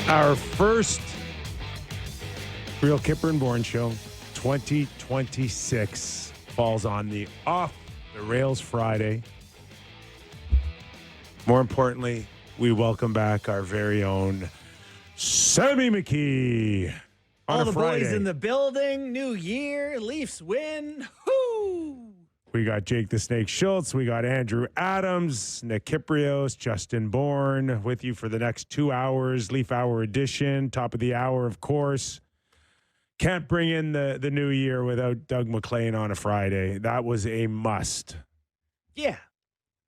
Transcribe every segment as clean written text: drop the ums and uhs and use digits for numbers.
Our first real Kyper and Bourne show, 2026, falls on the Off the Rails Friday. More importantly, we welcome back our very own Sammy McKee. All the boys in the building. New year. Leafs win. Whoo! We got Jake the Snake Schultz. We got Andrew Adams, Nick Kypreos, Justin Bourne with you for the next 2 hours. Leaf Hour edition. Top of the hour, of course. Can't bring in the new year without Doug MacLean on a Friday. That was a must. Yeah.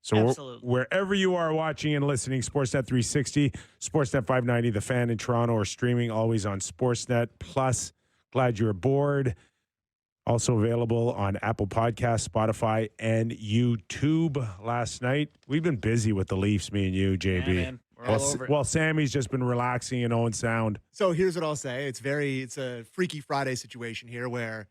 So absolutely. Wherever you are watching and listening, Sportsnet 360, Sportsnet 590, The Fan in Toronto, or streaming always on Sportsnet. Plus, glad you're aboard. Also available on Apple Podcasts, Spotify, and YouTube. Last night, we've been busy with the Leafs, me and you, JB. Yeah, man. We're all over it. Well, Sammy's just been relaxing and Owen Sound. So here's what I'll say. It's a Freaky Friday situation here where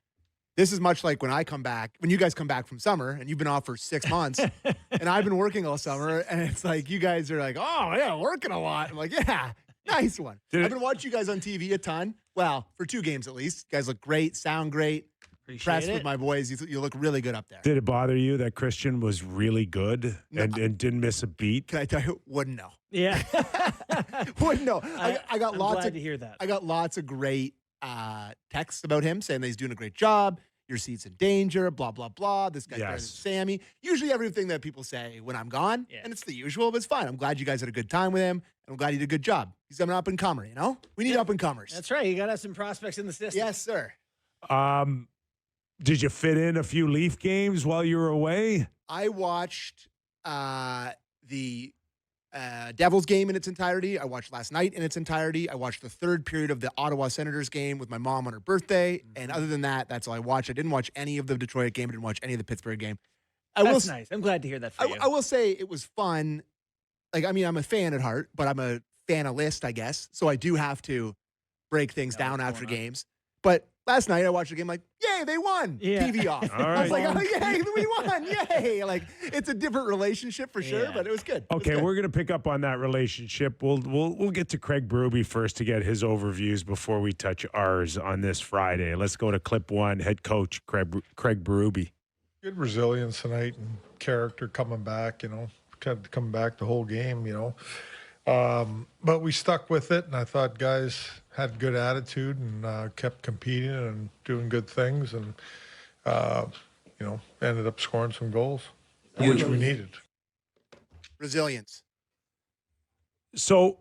this is much like when you guys come back from summer and you've been off for 6 months and I've been working all summer and it's like you guys are like, oh, yeah, working a lot. I'm like, yeah, nice one. I've been watching you guys on TV a ton. Well, for 2 games at least. You guys look great, sound great. Impressed with my boys. You look really good up there. Did it bother you that Christian was really good and didn't miss a beat? Can I tell you? Wouldn't know. Yeah. Wouldn't know. I got I'm lots glad of to hear that. I got lots of great texts about him saying that he's doing a great job. Your seat's in danger, blah, blah, blah. This guy's better than Sammy. Usually everything that people say when I'm gone, and it's the usual, but it's fine. I'm glad you guys had a good time with him, and I'm glad he did a good job. He's an up-and-comer, you know? We need up-and-comers. That's right. You got to have some prospects in the system. Yes, sir. Did you fit in a few Leaf games while you were away? I watched the Devils game in its entirety. I watched last night in its entirety. I watched the third period of the Ottawa Senators game with my mom on her birthday. And other than that, that's all I watched. I didn't watch any of the Detroit game. I didn't watch any of the Pittsburgh game. That's nice. I'm glad to hear that for you. I will say it was fun. Like, I mean, I'm a fan at heart, but I'm a fanalist, I guess. So I do have to break things down after games. But last night I watched the game like, yay, they won. Yeah. TV off. I was like, oh, yay, we won. Yay. Like, it's a different relationship for sure, but it was good. Okay, we're going to pick up on that relationship. We'll get to Craig Berube first to get his overviews before we touch ours on this Friday. Let's go to clip 1, head coach Craig Berube. Good resilience tonight and character coming back, coming back the whole game, But we stuck with it, and I thought guys had good attitude and kept competing and doing good things, and ended up scoring some goals, which we needed. Resilience. So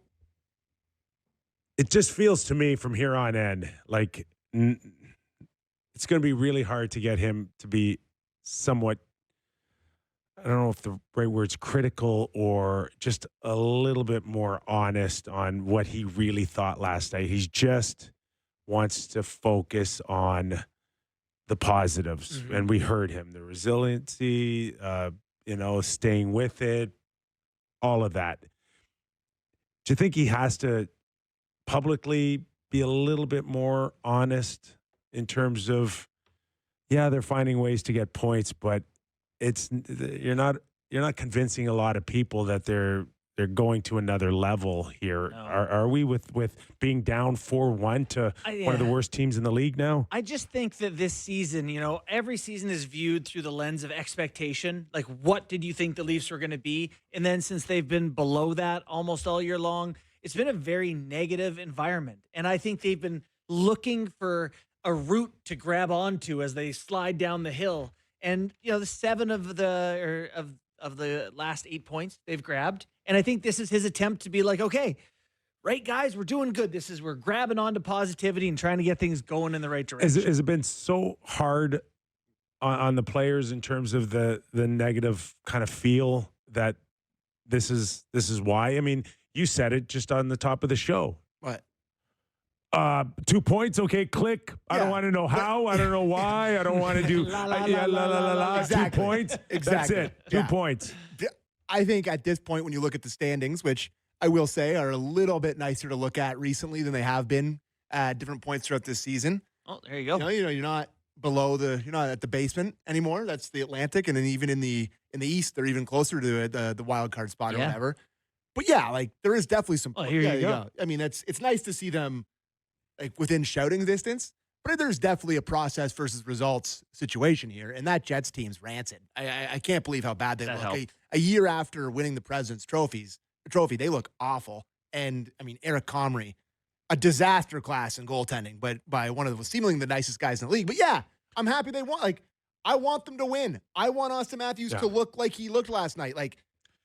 it just feels to me from here on in like it's going to be really hard to get him to be somewhat, I don't know if the right word's critical or just a little bit more honest on what he really thought last night. He just wants to focus on the positives. Mm-hmm. And we heard him, the resiliency, staying with it, all of that. Do you think he has to publicly be a little bit more honest in terms of, they're finding ways to get points, but you're not convincing a lot of people that they're going to another level here. No. Are we with being down 4-1 to one of the worst teams in the league now? I just think that this season, every season is viewed through the lens of expectation. Like, what did you think the Leafs were going to be? And then since they've been below that almost all year long, it's been a very negative environment. And I think they've been looking for a route to grab onto as they slide down the hill. And, the 7 of the last 8 points they've grabbed. And I think this is his attempt to be like, okay, right, guys, we're doing good. We're grabbing onto positivity and trying to get things going in the right direction. Has it been so hard on the players in terms of the negative kind of feel that this is why? I mean, you said it just on the top of the show. What? 2 points. Okay, click. I don't want to know how. I don't know why. I don't want to do Exactly. 2 points. Exactly. That's it. 2 points. I think at this point, when you look at the standings, which I will say are a little bit nicer to look at recently than they have been at different points throughout this season. Oh, there you go. You're not you're not at the basement anymore. That's the Atlantic, and then even in the East, they're even closer to the wild card spot or whatever. But yeah, like there is definitely some. Oh, here yeah, you go. I mean, it's nice to see them like within shouting distance. But there's definitely a process versus results situation here, and that Jets team's rancid. I can't believe how bad they That look. helped. A year after winning the President's trophy, they look awful. And I mean, Eric Comrie, a disaster class in goaltending, but by one of the seemingly the nicest guys in the league. But yeah, I'm happy they won. Like, I want them to win. I want Austin Matthews to look like he looked last night. Like,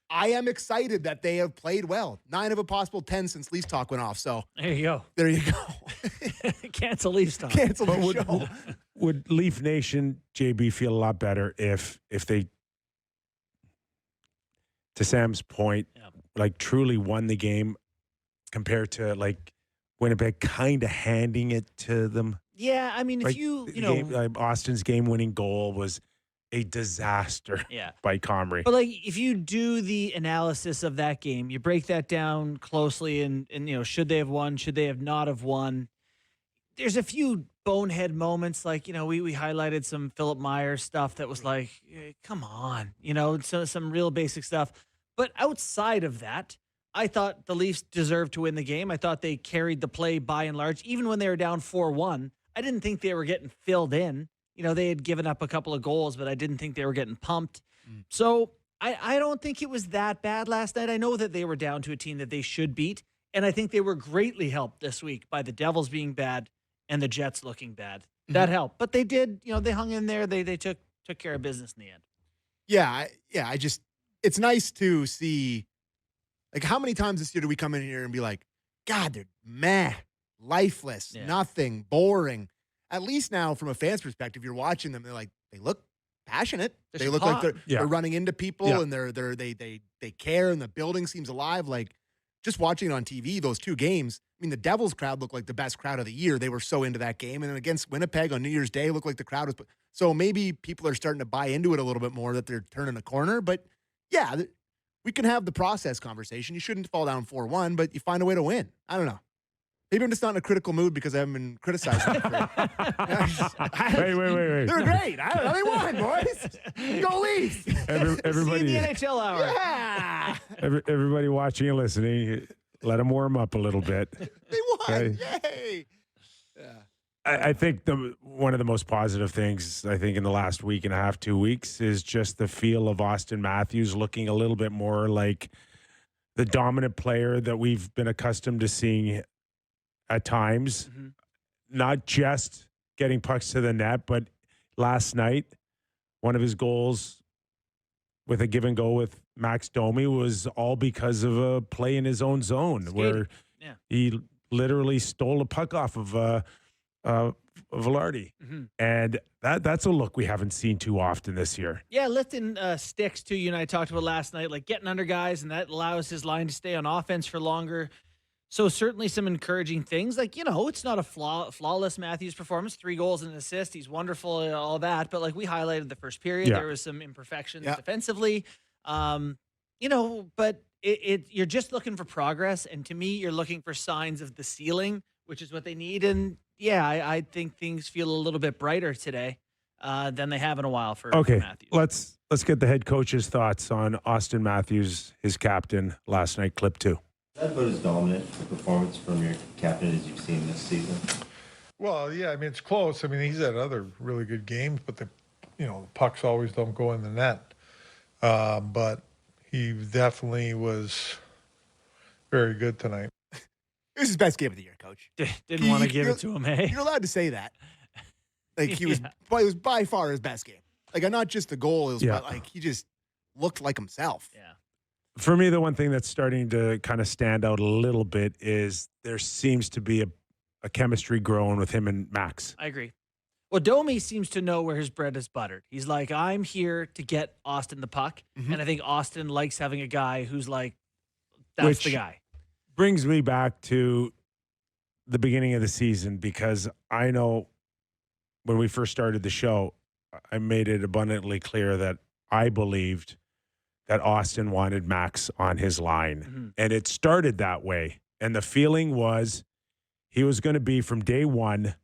I am excited that they have played well. 9 of a possible 10 since Leafs talk went off. So There you go. there you go. Cancel Leafs talk. Cancel the But show. would Leaf Nation, JB, feel a lot better if they, to Sam's point, like truly won the game compared to like Winnipeg kind of handing it to them? Yeah, I mean, if Like, you the know, game, Austin's game-winning goal was a disaster by Comrie. but like if you do the analysis of that game, you break that down closely, and you know, should they have won? Should they have not have won? There's a few bonehead moments, like, you know, we highlighted some Philip Myers stuff that was like, come on, you know, some real basic stuff. But outside of that, I thought the Leafs deserved to win the game. I thought they carried the play by and large, even when they were down 4-1. I didn't think they were getting filled in. You know, they had given up a couple of goals, but I didn't think they were getting pumped. So I don't think it was that bad last night. I know that they were down to a team that they should beat, and I think they were greatly helped this week by the Devils being bad and the Jets looking bad. That helped. But they did, you know, they hung in there. They took care of business in the end. Yeah, it's nice to see, like, how many times this year do we come in here and be like, God, they're meh, lifeless, nothing, boring. At least now, from a fan's perspective, you're watching them. They're like, they look passionate. They look like they're running into people and they care, and the building seems alive. Like, just watching it on TV, those 2 games. I mean, the Devils crowd looked like the best crowd of the year. They were so into that game, and then against Winnipeg on New Year's Day, looked like the crowd was. So maybe people are starting to buy into it a little bit more, that they're turning a corner. But yeah, we can have the process conversation. You shouldn't fall down 4-1, but you find a way to win. I don't know. Maybe I'm just not in a critical mood because I haven't been criticizing them. Wait. They're great. I don't know. They won, boys. Go Leafs. Everybody, See the NHL hour. Yeah. everybody watching and listening, let them warm up a little bit. They won. Okay. Yay. Yeah. I think one of the most positive things, I think, in the last week and a half, 2 weeks, is just the feel of Austin Matthews looking a little bit more like the dominant player that we've been accustomed to seeing at times. Not just getting pucks to the net, but last night, one of his goals with a give and go with Max Domi was all because of a play in his own zone where he literally stole a puck off of Velarde. And that's a look we haven't seen too often this year. Yeah, lifting sticks too. You and I talked about last night, like getting under guys, and that allows his line to stay on offense for longer. So certainly some encouraging things. Like, you know, it's not a flawless Matthews performance. 3 goals and an assist. He's wonderful and all that. But like we highlighted the first period, there was some imperfections defensively. You know, but you're just looking for progress. And to me, you're looking for signs of the ceiling, which is what they need. And yeah, I think things feel a little bit brighter today than they have in a while for Matthews. Let's get the head coach's thoughts on Austin Matthews, his captain, last night, clip 2. Is that about as dominant a performance from your captain as you've seen this season? Well, yeah, I mean, it's close. I mean, he's had other really good games, but the pucks always don't go in the net. But he definitely was very good tonight. It was his best game of the year, Coach. Didn't want to give it to him, hey? You're allowed to say that. Like, he was, but it was by far his best game. Like, not just the goal, it was but like he just looked like himself. Yeah. For me, the one thing that's starting to kind of stand out a little bit is there seems to be a chemistry growing with him and Max. I agree. Well, Domi seems to know where his bread is buttered. He's like, I'm here to get Austin the puck. And I think Austin likes having a guy who's like, that's the guy. Brings me back to the beginning of the season, because I know when we first started the show, I made it abundantly clear that I believed that Austin wanted Max on his line. And it started that way. And the feeling was he was going to be, from day one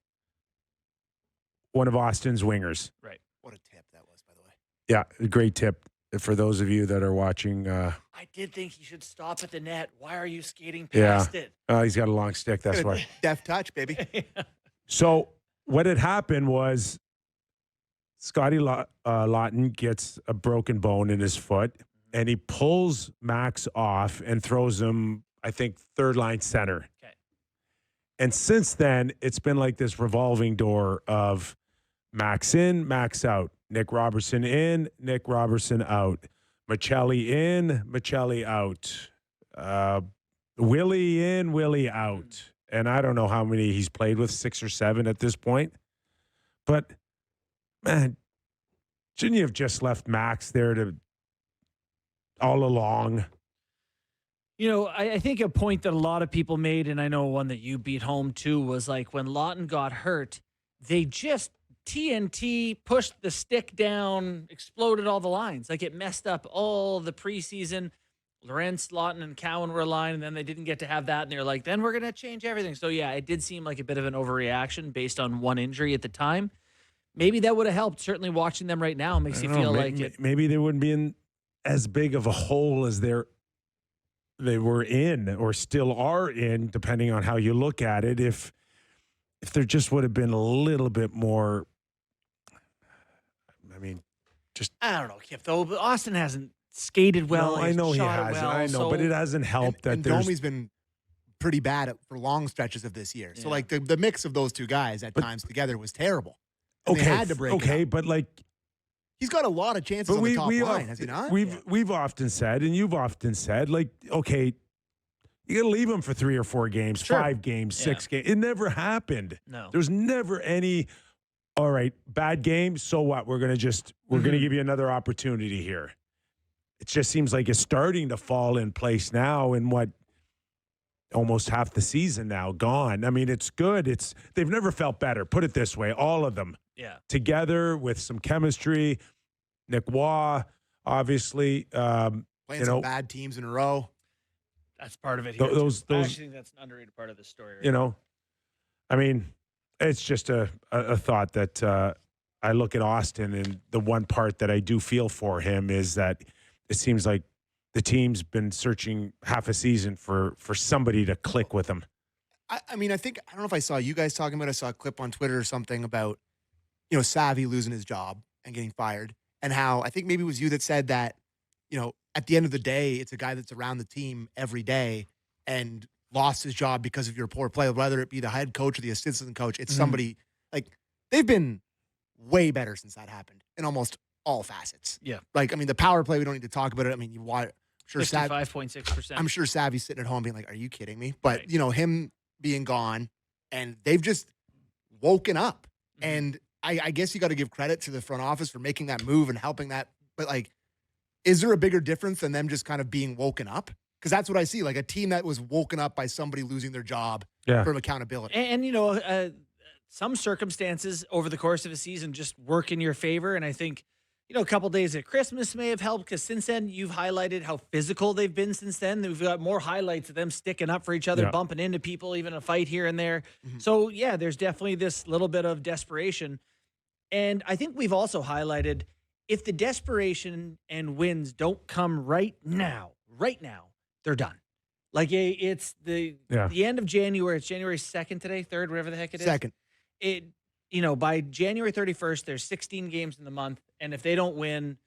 of Austin's wingers. Right. What a tip that was, by the way. Yeah, great tip. for those of you that are watching. I did think he should stop at the net. Why are you skating past it? He's got a long stick. That's why. Deft touch, baby. So what had happened was Scotty Lawton gets a broken bone in his foot, and he pulls Max off and throws him, I think, third line center. Okay. And since then, it's been like this revolving door of Max in, Max out. Nick Robertson in, Nick Robertson out. Michelli in, Michelli out. Willie in, Willie out. And I don't know how many he's played with, 6 or 7 at this point. But, man, shouldn't you have just left Max there to all along? You know, I think a point that a lot of people made, and I know one that you beat home too, was like when Lawton got hurt, they just TNT pushed the stick down, exploded all the lines. Like it messed up all the preseason. Lorentz, Lawton, and Cowan were aligned, and then they didn't get to have that. And they're like, then we're going to change everything. So, yeah, it did seem like a bit of an overreaction based on one injury at the time. Maybe that would have helped. Certainly watching them right now makes you feel like it. Maybe they wouldn't be in as big of a hole as they were in or still are in, depending on how you look at it. If there just would have been a little bit more, I mean, just. I don't know, Kip, though. But Austin hasn't skated well. No, I know he hasn't. Well, I know, but it hasn't helped and Domi's been pretty bad for long stretches of this year. So, like, the mix of those two guys at times together was terrible. And they had to break it up. But, like, he's got a lot of chances on the top line, has he not? We've often said, and you've often said, like, okay, you got to leave him for 3 or 4 games, 5 games, 6 games. It never happened. No. There's never any, all right, bad game, so what? We're going to give you another opportunity here. It just seems like it's starting to fall in place now in what, almost half the season now gone. I mean, it's good. They've never felt better. Put it this way, all of them. Yeah. Together with some chemistry. Nick Waugh, obviously. Playing some bad teams in a row. That's part of it here. I actually think that's an underrated part of the story. Right I mean, it's just a thought that I look at Austin, and the one part that I do feel for him is that it seems like the team's been searching half a season for somebody to click with him. I mean, I don't know if I saw you guys talking about it. I saw a clip on Twitter or something about, Savvy losing his job and getting fired, and how I think maybe it was you that said that, at the end of the day, it's a guy that's around the team every day and lost his job because of your poor play, whether it be the head coach or the assistant coach. It's somebody like they've been way better since that happened in almost all facets. Yeah. Like, I mean, the power play, we don't need to talk about it. I mean, 55.6%. I'm sure Savvy's sitting at home being like, are you kidding me? But, Right. Him being gone, and they've just woken up. And I guess you got to give credit to the front office for making that move and helping that. But, like, is there a bigger difference than them just kind of being woken up? Because that's what I see, like a team that was woken up by somebody losing their job from accountability. And some circumstances over the course of a season just work in your favor. And I think, a couple days at Christmas may have helped, because since then you've highlighted how physical they've been since then. We've got more highlights of them sticking up for each other, bumping into people, even a fight here and there. So, yeah, there's definitely this little bit of desperation. And I think we've also highlighted, if the desperation and wins don't come right now, they're done. Like, it's the end of January. It's January 2nd today, 3rd, whatever the heck it is. 2nd. By January 31st, there's 16 games in the month. And if they don't win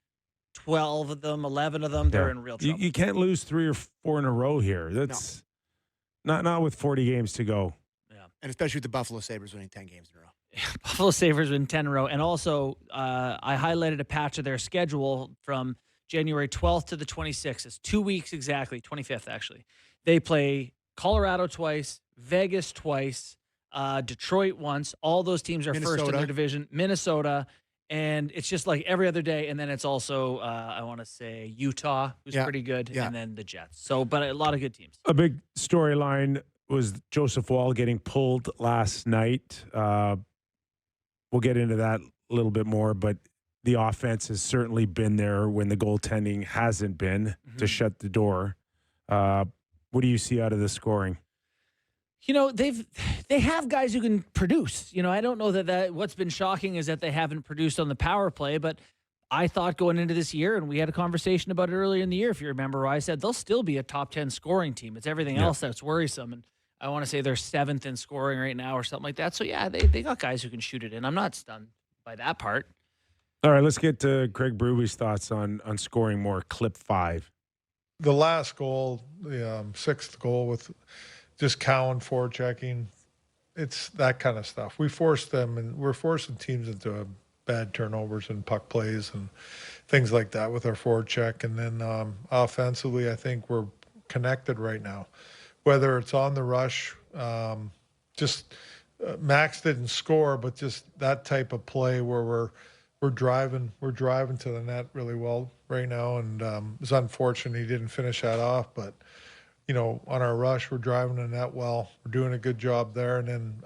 12 of them, 11 of them, they're in real trouble. You can't lose 3 or 4 in a row here. That's not with 40 games to go. Yeah. And especially with the Buffalo Sabres winning 10 games in a row. Buffalo Sabres win 10 in a row. And also, I highlighted a patch of their schedule from January 12th to the 26th. It's 2 weeks exactly, 25th actually. They play Colorado twice, Vegas twice, Detroit once. All those teams are first in their division. Minnesota. And it's just like every other day. And then it's also, I want to say, Utah, who's pretty good. Yeah. And then the Jets. So, but a lot of good teams. A big storyline was Joseph Woll getting pulled last night. We'll get into that a little bit more, but the offense has certainly been there when the goaltending hasn't been to shut the door. What do you see out of the scoring? They have guys who can produce. I don't know that what's been shocking is that they haven't produced on the power play, but I thought going into this year, and we had a conversation about it earlier in the year, if you remember, where I said they'll still be a top 10 scoring team. It's everything else that's worrisome. And I want to say they're 7th in scoring right now or something like that. So, yeah, they got guys who can shoot it in. I'm not stunned by that part. All right, let's get to Craig Bruby's thoughts on scoring more. Clip 5. The last goal, the 6th goal with just Cowan forechecking, it's that kind of stuff. We force them, and we're forcing teams into bad turnovers and puck plays and things like that with our forecheck. And then offensively, I think we're connected right now. Whether it's on the rush, Max didn't score, but just that type of play where we're driving to the net really well right now. And it's unfortunate he didn't finish that off, but on our rush, we're driving the net well. We're doing a good job there. And then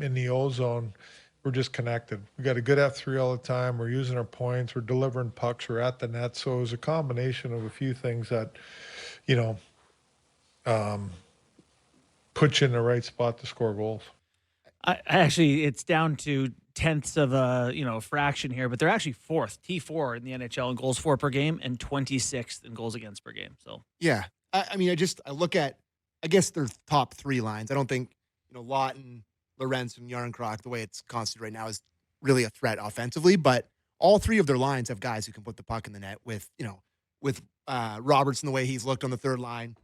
in the O zone, we're just connected. We got a good F3 all the time. We're using our points. We're delivering pucks. We're at the net. So it was a combination of a few things that, put you in the right spot to score goals. Actually, it's down to tenths of a fraction here, but they're actually 4th, T4 in the NHL in goals for per game and 26th in goals against per game. So yeah, I mean, I look at, I guess their top 3 lines. I don't think Lawton, Lorenz, and Yarncroc, the way it's constructed right now, is really a threat offensively. But all 3 of their lines have guys who can put the puck in the net. With Robertson, the way he's looked on the 3rd line,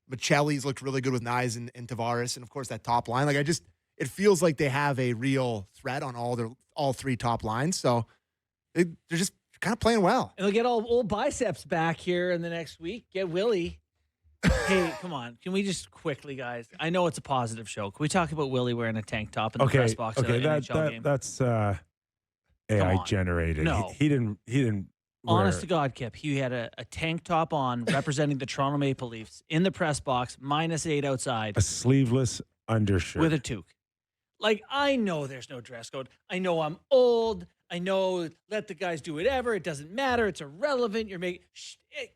Michelli's looked really good with Nyes and Tavares, and of course that top line. It feels like they have a real threat on all 3 top lines. So they're just kind of playing well. And they'll get all old biceps back here in the next week. Get Willie. Hey, come on. Can we just quickly, guys? I know it's a positive show. Can we talk about Willie wearing a tank top in the press box at an NHL game? That's AI generated. No. He didn't Honest to God, Kip, he had a tank top on representing the Toronto Maple Leafs in the press box, -8 outside. A sleeveless undershirt. With a toque. I know there's no dress code. I know I'm old. I know let the guys do whatever. It doesn't matter. It's irrelevant. You're making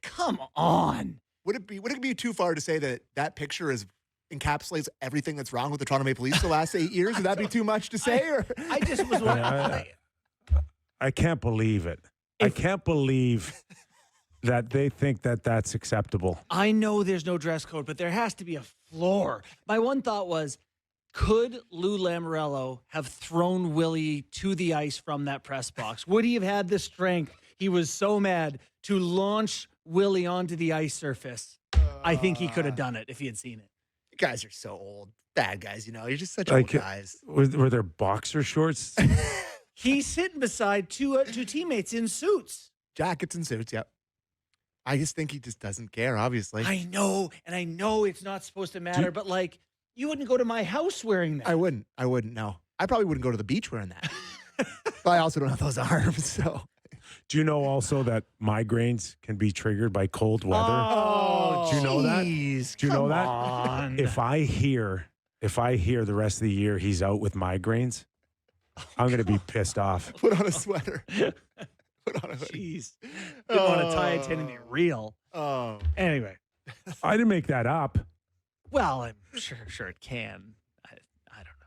come on. Would it be too far to say that picture encapsulates everything that's wrong with the Toronto Maple Leafs the last 8 years? Would that be too much to say? I just was wondering. I can't believe it. I can't believe that they think that that's acceptable. I know there's no dress code, but there has to be a floor. My one thought was, could Lou Lamoriello have thrown Willie to the ice from that press box? Would he have had the strength? He was so mad to launch Willie onto the ice surface. I think he could have done it if he had seen it. You guys are so old. Bad guys, You're just such old guys. Were there boxer shorts? He's sitting beside two teammates in suits. Jackets and suits, yep. I just think he just doesn't care, obviously. I know, and I know it's not supposed to matter, but you wouldn't go to my house wearing that. I wouldn't, no. I probably wouldn't go to the beach wearing that. But I also don't have those arms, so. Do you know also that migraines can be triggered by cold weather? Oh, do you know that? Do you know that? On. If I hear the rest of the year he's out with migraines, I'm going to be pissed off. Put on a sweater. Put on a hoodie. Jeez. Didn't want to tie it to anything real. Oh. Anyway. I didn't make that up. Well, I'm sure it can. I don't know.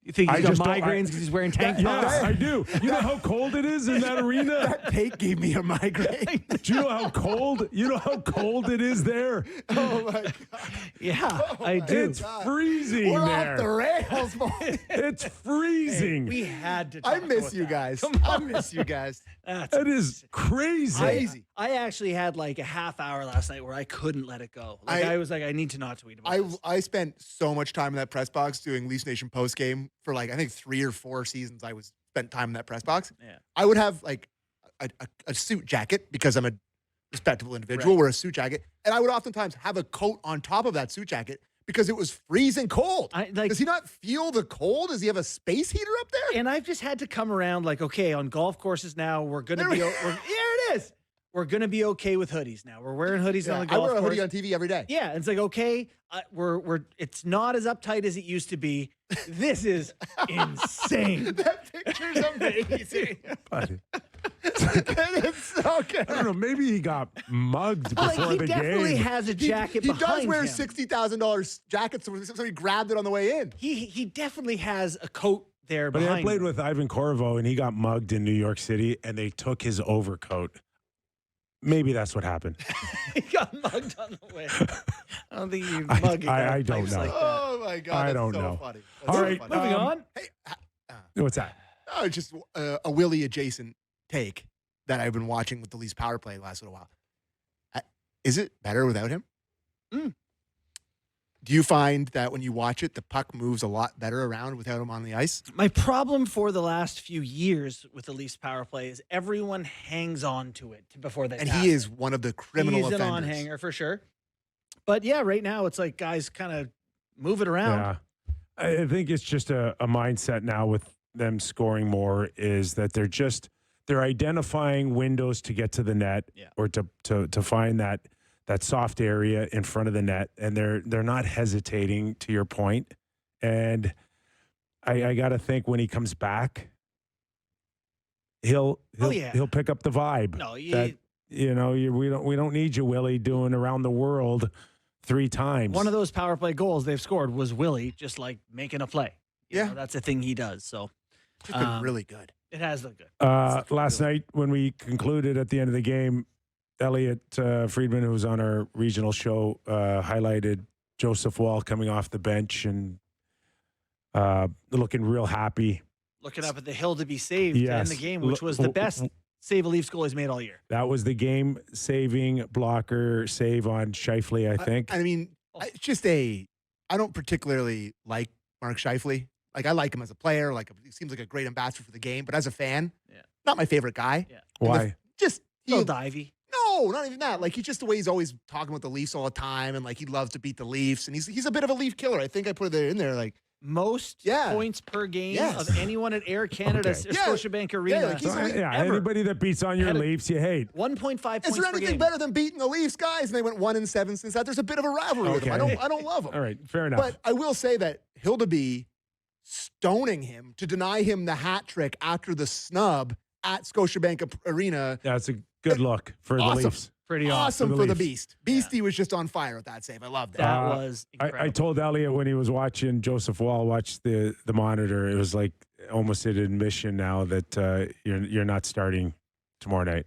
You think he's got migraines because he's wearing tank tops? Yes, I do. You know how cold it is in that arena? That take gave me a migraine. Do you know how cold? You know how cold it is there? Oh, my God. Yeah, I do. It's freezing We're there. off the rails, boy. It's freezing. We had to I talk miss about you that. guys. I miss you guys. That is crazy. I actually had a half hour last night where I couldn't let it go. I was like, I need to not tweet about this. I spent so much time in that press box doing Leafs Nation post game for I think 3 or 4 seasons. I spent time in that press box. Yeah. I would have a suit jacket because I'm a respectable individual. Right. Wear a suit jacket, and I would oftentimes have a coat on top of that suit jacket because it was freezing cold. Does he not feel the cold? Does he have a space heater up there? And I've just had to come around okay, on golf courses now, we're going to be, here it is. We're going to be okay with hoodies now. We're wearing hoodies on the golf course. I wear a hoodie on TV every day. Yeah. It's okay. It's not as uptight as it used to be. This is insane. That picture's amazing. It's so good. I don't know. Maybe he got mugged before he the definitely game. has a jacket He behind does wear him. $60,000 jackets, so he grabbed it on the way in. He definitely has a coat there But behind I played him. with Ivan Corvo, and he got mugged in New York City, and they took his overcoat. Maybe that's what happened. He got mugged on the way. I don't think you mug a guy I who don't plays know. like that. Oh my god, I that's don't so know. funny. That's All so right, funny. Moving on. Hey, What's that? oh, just a Willie adjacent take that I've been watching with the Leafs power play the last little while. Is it better without him? Do you find that when you watch it, the puck moves a lot better around without him on the ice? My problem for the last few years with the Leafs power play is everyone hangs on to it before they And pass he it. is one of the criminal He's offenders. an on-hanger for sure. But yeah, right now it's like guys kind of move it around. Yeah. I think it's just a mindset now with them scoring more is that they're identifying windows to get to the net or to find that soft area in front of the net, and they're not hesitating, to your point. And I got to think when he comes back, he'll pick up the vibe. No, that, we don't need you, Willie, doing around the world 3 times. one of those power play goals they've scored was Willie just like making a play. You Yeah. know, that's a thing he does. So It's been really good. it has looked good. Last night when we concluded at the end of the game, Elliot Friedman, who was on our regional show, highlighted Joseph Wall coming off the bench and looking real happy. Looking up at the hill to be saved to end Yes. the game, which was the best save a Leafs goal he's made all year. That was the game-saving blocker save on Scheifele, I think. I mean, it's just I don't particularly like Mark Scheifele. Like, I like him as a player. Like, he seems like a great ambassador for the game. But as a fan, not my favorite guy. Yeah. Why? Just A little divey. No, not even that. Like, he's just the way he's always talking about the Leafs all the time, and like he loves to beat the Leafs, and he's a bit of a Leaf killer. I think I put it in there. Like, Most points per game Yes. of anyone at Air Canada Okay. or Scotiabank Arena. like he's So, yeah, ever. anybody that beats on your Had a- Leafs, you hate. 1.5 is points there per anything game. better than beating the Leafs, guys? And they went 1-7 since that. There's a bit of a rivalry with him. Okay. I don't love him. All right, fair enough. But I will say that Hildeby stoning him to deny him the hat trick after the snub at Scotiabank Arena. That's a good look for the Awesome. Leafs. Pretty Awesome For for the the Leafs. Beast. Beastie was just on fire with that save. I love that. That was I incredible. told Elliot when he was watching Joseph Wall watch the monitor, it was like almost an admission now that you're not starting tomorrow night.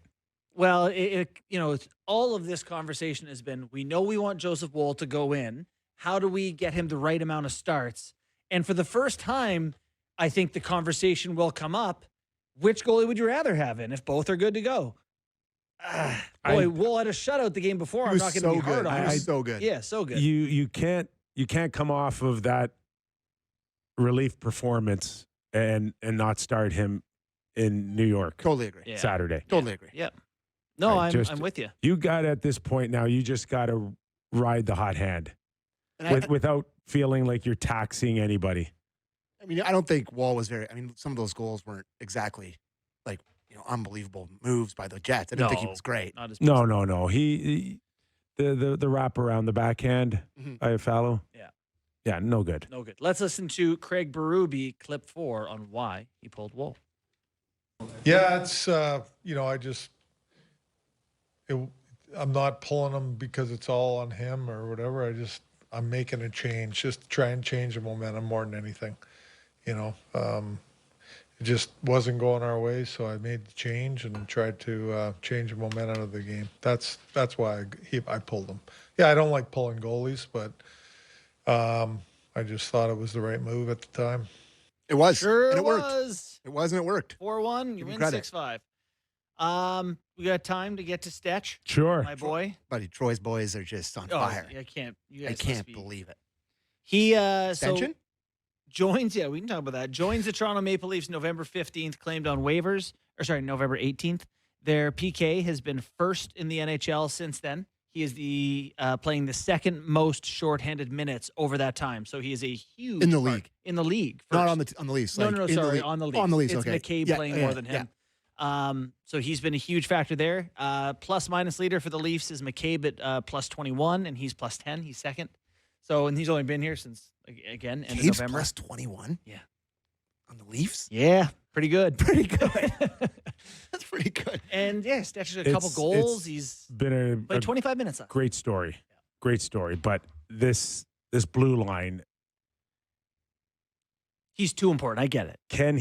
Well, it's all of this conversation has been, we know we want Joseph Woll to go in. How do we get him the right amount of starts? And for the first time, I think the conversation will come up. Which goalie would you rather have in if both are good to go? Woll had a shutout the game before. He I'm was not going so to be hard good. on He him. was so good. Yeah, so good. You can't come off of that relief performance and not start him in New York Totally agree. Yeah. Saturday. Totally agree. Yep. No, Right, I'm with you. You got at this point now. You just got to ride the hot hand And without feeling like you're taxing anybody. I mean, I don't think Wall was some of those goals weren't exactly like, unbelievable moves by the Jets. I didn't think he No. was great. Not as No. He the wrap around the backhand, Iafallo. Yeah, no good. No good. Let's listen to Craig Berube, clip 4, on why he pulled Woll. Yeah, it's I'm not pulling him because it's all on him or whatever. I'm making a change, just to try and change the momentum more than anything. It just wasn't going our way, so I made the change and tried to change the momentum of the game. That's why I pulled him. Yeah, I don't like pulling goalies, but I just thought it was the right move at the time. It was. Sure and it worked. was. It was and it worked. 4-1, you Give him win credit. 6-5. We got time to get to Stetch, Sure. my boy. Buddy, Troy's boys are just on fire. I can't. You I guys can't must be- believe it. He Extension? joins. Yeah, we can talk about that. Joins the Toronto Maple Leafs November 15th, claimed on waivers. November 18th. Their PK has been first in the NHL since then. He is playing the second most shorthanded minutes over that time. So he is a huge In the part- league. In the league, Not first. on the Leafs. No, like, no, in the sorry, league. on the Leafs. Oh, on the Leafs, It's okay. McKee Yeah, playing yeah, more than yeah. him. So he's been a huge factor there. Plus minus leader for the Leafs is McCabe at plus 21, and he's plus 10. He's second. So, and he's only been here since, again, end of Cade's November. plus 21? Yeah. On the Leafs? Yeah, pretty good. Pretty good. That's pretty good. And yeah, Stetch has a couple goals. He's Been a played 25 minutes. great story. Great story. But this blue line, He's too important. I get it. Can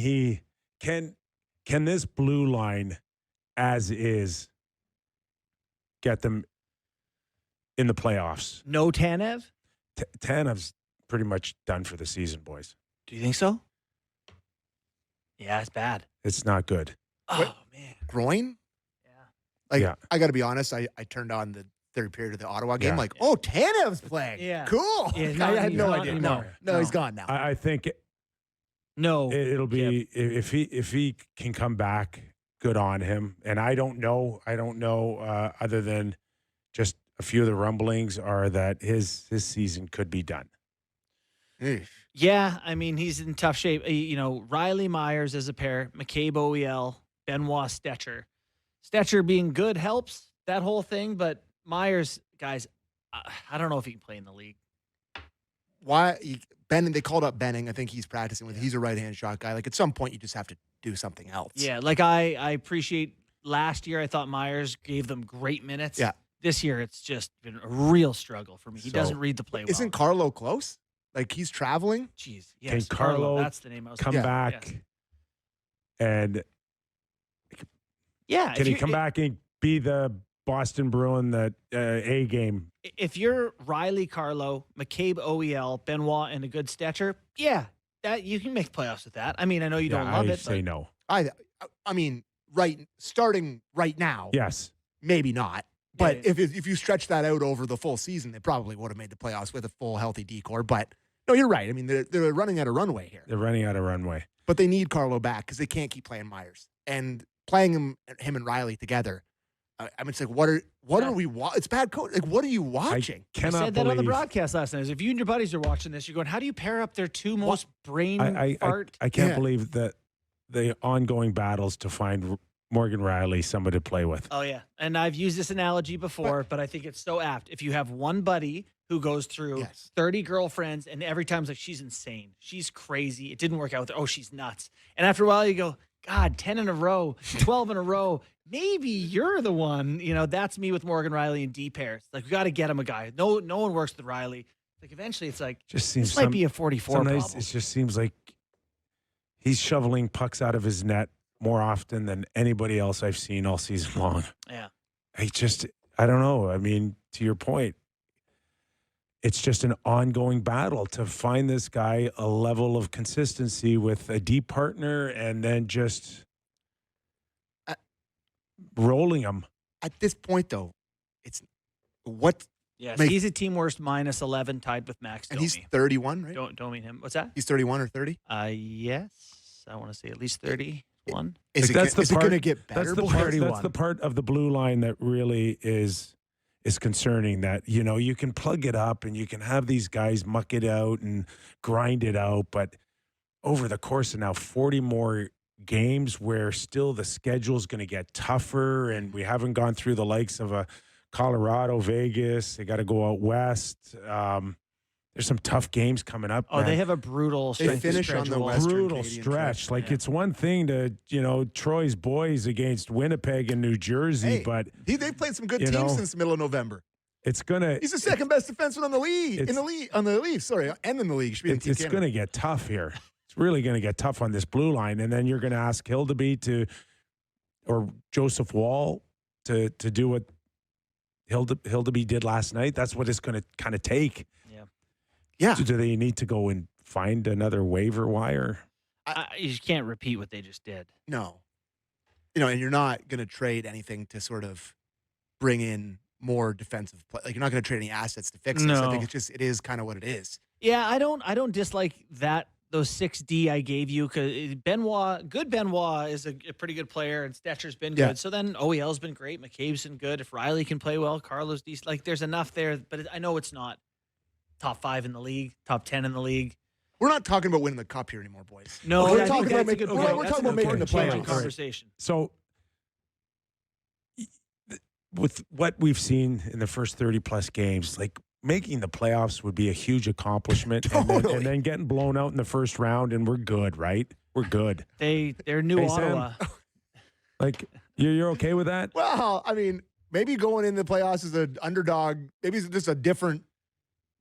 this blue line as is get them in the playoffs? No Tanev? Tanev's pretty much done for the season, boys. Do you think so? Yeah, it's bad. It's not good. Oh, What? man. Groin? Yeah. Like, Yeah. I got to be honest, I turned on the third period of the Ottawa game. Yeah. Like, oh, Tanev's playing. Yeah. Cool. Yeah, I had he's no not idea. anymore. No, he's gone now. I think No. it'll be if he can come back, good on him. And I don't know other than just a few of the rumblings are that his season could be done. Eesh. Yeah, I mean, he's in tough shape. Riley Myers as a pair, McCabe OEL, Benoit Stetcher. Stetcher being good helps that whole thing, but Myers, guys, I don't know if he can play in the league. Why? Benning, they called up Benning. I think he's practicing with. He's a right-hand shot guy. Like, at some point, you just have to do something else. Yeah, like I appreciate last year, I thought Myers gave them great minutes. Yeah. This year, it's just been a real struggle for me. He So- doesn't read the play well. Isn't Carlo close? Like, he's traveling. Jeez. Can Yes, Carlo that's the name I was Come thinking. back Yes. and Yeah. can he come back and be the Boston Bruin that A game? If you're Riley Carlo, McCabe OEL, Benoit, and a good Stetcher, yeah, that you can make playoffs with that. I mean, I know you don't love I it. say But no. I mean, starting right now, Yes. maybe not. But Yeah. if you stretch that out over the full season, they probably would have made the playoffs with a full healthy decor. But no, you're right. I mean, they're running out of runway here. They're running out of runway. But they need Carlo back because they can't keep playing Myers and playing him and Riley together. I mean, it's like what are we? It's bad coach. Like, what are you watching? I Cannot said that on the believe broadcast last night. If you and your buddies are watching this, you're going, how do you pair up their two most brain fart? I can't Yeah. believe that the ongoing battles to find Morgan Riley somebody to play with. Oh, yeah. And I've used this analogy before, but I think it's so apt. If you have one buddy who goes through Yes. 30 girlfriends and every time it's like, she's insane. She's crazy. It didn't work out with her. Oh, she's nuts. And after a while you go, God, 10 in a row, 12 in a row. Maybe you're the one. That's me with Morgan Riley and D pairs. Like, we got to get him a guy. No one works with Riley. Like, eventually it's like, Just seems this might be a 44 sometimes problem. it just seems like he's shoveling pucks out of his net more often than anybody else I've seen all season long. Yeah. I don't know. I mean, to your point, it's just an ongoing battle to find this guy a level of consistency with a deep partner and then just rolling him. At this point, though, it's what, Yes. Make- He's a team worst minus 11 tied with Max and Domi. he's 31, right? Don't mean him. What's that? He's 31 or 30. Yes. I want to say at least 31. Is Like, it going to get better? That's the boys? part. 31. That's the part of the blue line that really is concerning. That you can plug it up and you can have these guys muck it out and grind it out, but over the course of now 40 more games, where still the schedule is going to get tougher, and we haven't gone through the likes of a Colorado, Vegas. They got to go out west. There's some tough games coming up. Oh, man. they have a brutal They strength of finish on the schedule. Western brutal Canadian stretch. stretch. Like, Yeah. it's one thing to Troy's boys against Winnipeg and New Jersey, Hey, but they played some good you teams know, since the middle of November. it's gonna He's the second best defenseman on the league. it's- On the Leafs, sorry, and in the league. Should be in Team it's Canada. going to get tough here. It's really going to get tough on this blue line, and then you're going to ask Hildeby or Joseph Wall to do what Hildeby did last night. That's what it's going to kind of take. Yeah. Do they need to go and find another waiver wire? You can't repeat what they just did. No. And you're not going to trade anything to sort of bring in more defensive play. Like, you're not going to trade any assets to fix this. I No. think it is kind of what it is. Yeah, I don't dislike those 6D I gave you, because Benoit is a pretty good player, and Stetcher's been Yeah. good. So then OEL's been great, McCabe's been good. If Riley can play well, Carlos decent. Like, there's enough there, but I know it's not top 5 in the league, top 10 in the league. We're not talking about winning the cup here anymore, boys. No, We're I talking think about that's a making- good we're point. talking That's about an making the important playoffs. conversation. So, with what we've seen in the first 30-plus games, like, making the playoffs would be a huge accomplishment, Totally. and then getting blown out in the first round, and we're good, right? We're good. They're new Hey, Sam. Ottawa. Like, you're okay with that? Well, I mean, maybe going in the playoffs as an underdog, maybe it's just a different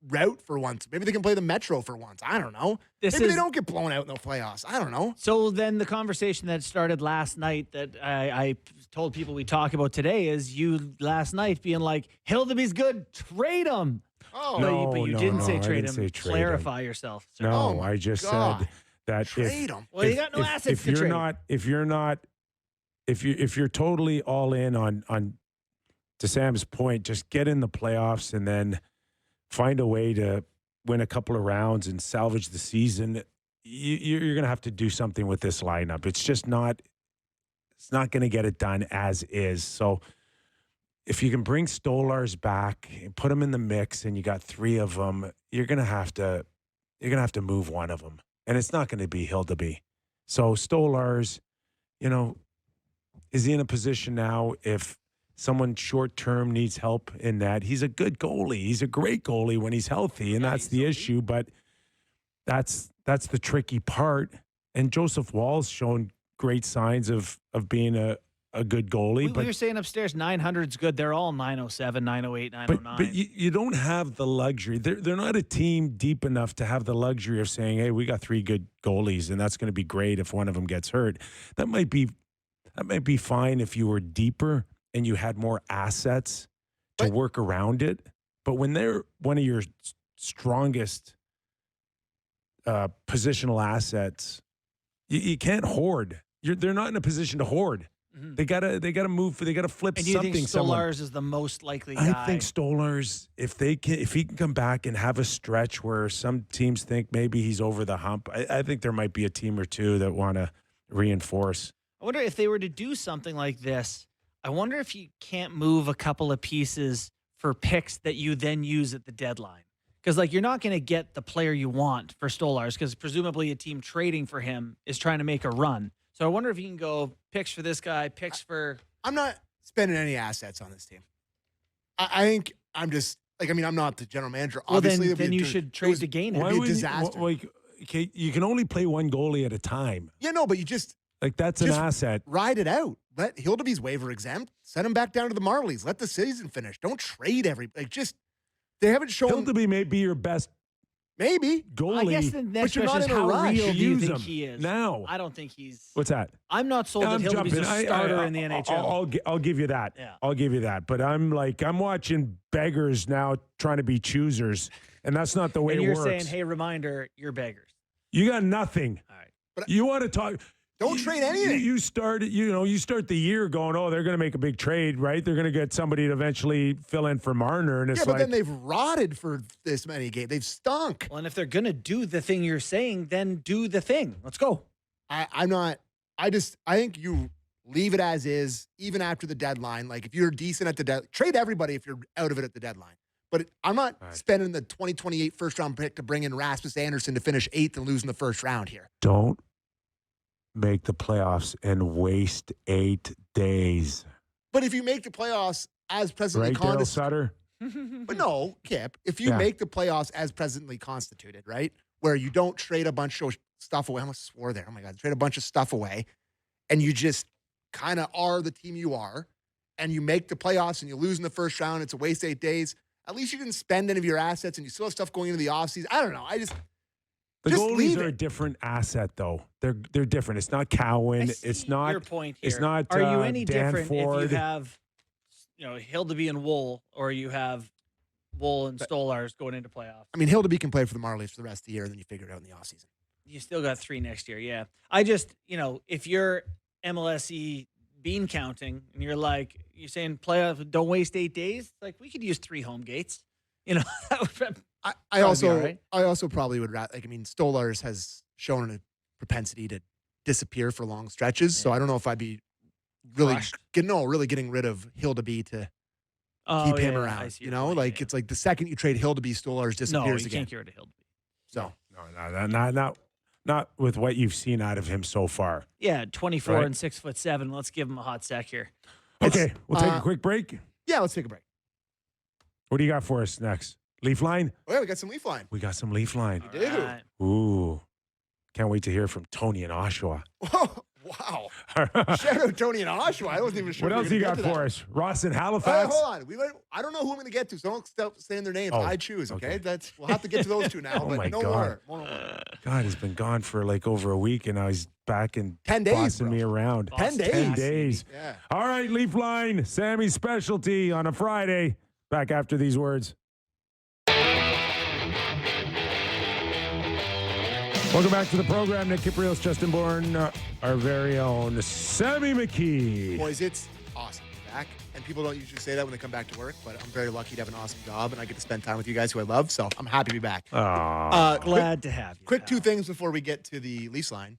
route for once. Maybe they can play the Metro for once. I don't know. Maybe they don't get blown out in the playoffs. I don't know. So then the conversation that started last night that I told people we talk about today is you last night being like, Hildeby's good, trade him. Oh, No, but you no, didn't no, say I trade didn't him. say trade Clarify yourself, sir. No, Oh my I just God. said that trade them. Well, you got no assets to trade. If you're totally all in on to Sam's point, just get in the playoffs and then find a way to win a couple of rounds and salvage the season. You're going to have to do something with this lineup. It's just not. It's not going to get it done as is. So if you can bring Stolars back and put them in the mix, and you got 3 of them, you're going to have to move one of them, and it's not going to be Hildeby. So Stolars, is he in a position now if someone short-term needs help in that? He's a good goalie. He's a great goalie when he's healthy, and that's the issue. But that's the tricky part. And Joseph Wall's shown great signs of being a good goalie. We were saying upstairs 900's good. They're all 907, 908, 909. But you don't have the luxury. They're not a team deep enough to have the luxury of saying, hey, we got 3 good goalies, and that's going to be great if one of them gets hurt. That might be fine if you were deeper and you had more assets to work around it. But when they're one of your strongest positional assets, you can't hoard. They're not in a position to hoard. Mm-hmm. They gotta move. They gotta flip and something. You think Stolars is the most likely guy? I think Stolars, if he can come back and have a stretch where some teams think maybe he's over the hump, I think there might be a team or two that want to reinforce. I wonder if they were to do something like this. I wonder if you can't move a couple of pieces for picks that you then use at the deadline. Because, you're not going to get the player you want for Stolars because presumably a team trading for him is trying to make a run. So I wonder if you can go picks for this guy, picks for... I'm not spending any assets on this team. I think I'm just, I'm not the general manager. Well, obviously, then you should trade to gain it. Why would disaster. Okay, you can only play one goalie at a time. Yeah, no, but you just... that's an asset. Ride it out. Let Hildeby's waiver exempt. Send him back down to the Marlies. Let the season finish. Don't trade they haven't shown. Hildeby may be your best maybe goalie. I guess the next but you're question not is in a how rush. real do you Use think him he is? now. I don't think he's... What's that? I'm not sold that Hildeby's a starter in the NHL. I'll give you that. Yeah. I'll give you that. But I'm watching beggars now trying to be choosers, and that's not the way and it you're works. saying, hey, reminder, you're beggars. You got nothing. All right. But you want to talk... Don't trade anything. You start the year going, oh, they're going to make a big trade, right? They're going to get somebody to eventually fill in for Marner. And it's but then they've rotted for this many games. They've stunk. Well, and if they're going to do the thing you're saying, then do the thing. Let's go. I'm not. I think you leave it as is, even after the deadline. If you're decent at the deadline, trade everybody if you're out of it at the deadline. But I'm not spending the 2028 first-round pick to bring in Rasmus Anderson to finish 8th and lose in the first round here. Don't make the playoffs and waste 8 days. But if you make the playoffs as presently Daryl constituted, Sutter? but no, Kip, if you make the playoffs as presently constituted, right, where you don't trade a bunch of stuff away, I almost swore there. Oh my God, trade a bunch of stuff away, and you just kind of are the team you are, and you make the playoffs and you lose in the first round, it's a waste 8 days. At least you didn't spend any of your assets, and you still have stuff going into the offseason. I don't know. The Just goalies leave are it. a different asset, though. They're different. It's not Cowan. It's not your point here. It's not. Are you any Dan different Ford. if you have, Hildeby and Wool, or you have Wool and Stolars going into playoffs? I mean, Hildeby can play for the Marlies for the rest of the year, and then you figure it out in the offseason. You still got 3 next year. Yeah, I just if you're MLSE bean counting and you're saying playoff, don't waste 8 days. We could use 3 home gates. That would. I also right. I also probably would rather Stolars has shown a propensity to disappear for long stretches, so I don't know if I'd be really getting rid of Hildeby to keep him around. I see your point, it's the second you trade Hildeby, Stolars disappears you again. can't get rid of Hildeby. So not with what you've seen out of him so far. Yeah, 24 Right. and 6'7". Let's give him a hot sec here. Okay, we'll take a quick break. Yeah, let's take a break. What do you got for us next? Leaf line? Oh yeah, we got some leaf line. We got some leaf line. We do. All right. Ooh, can't wait to hear from Tony in Oshawa. Whoa, wow. Shout out Tony and Oshawa. I wasn't even sure. What else you got for us? Ross in Halifax? Hold on. I don't know who I'm going to get to, so don't stop saying their names. Oh, I choose, okay? okay. We'll have to get to those two now, Oh but my no God. more. God, he's been gone for like over a week, and now he's back and 10 days, bossing bro. me around. 10 days. 10 days. Yeah. All right, Leaf Line, Sammy's specialty on a Friday. Back after these words. Welcome back to the program. Nick Kypreos, Justin Bourne, our very own Sammy McKee. Boys, it's awesome to be back. And people don't usually say that when they come back to work, but I'm very lucky to have an awesome job, and I get to spend time with you guys who I love, so I'm happy to be back. Glad to have you. Quick two things before we get to the Leafs line.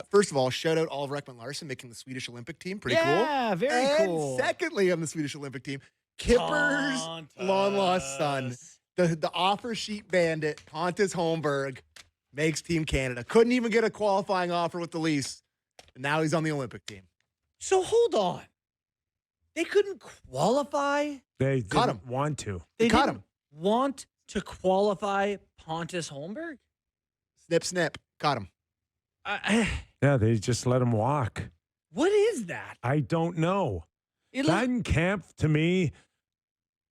First of all, shout out Oliver Ekman-Larsson making the Swedish Olympic team. Pretty cool. Yeah, very cool. And secondly, on the Swedish Olympic team, Kipper's long-lost son, the offer sheet bandit, Pontus Holmberg, makes Team Canada. Couldn't even get a qualifying offer with the Leafs, and now he's on the Olympic team. So hold on. They couldn't qualify? They Caught didn't want to. They Caught didn't want to qualify Pontus Holmberg? Snip, snip. Caught him. Yeah, they just let him walk. What is that? I don't know. It That in camp, to me,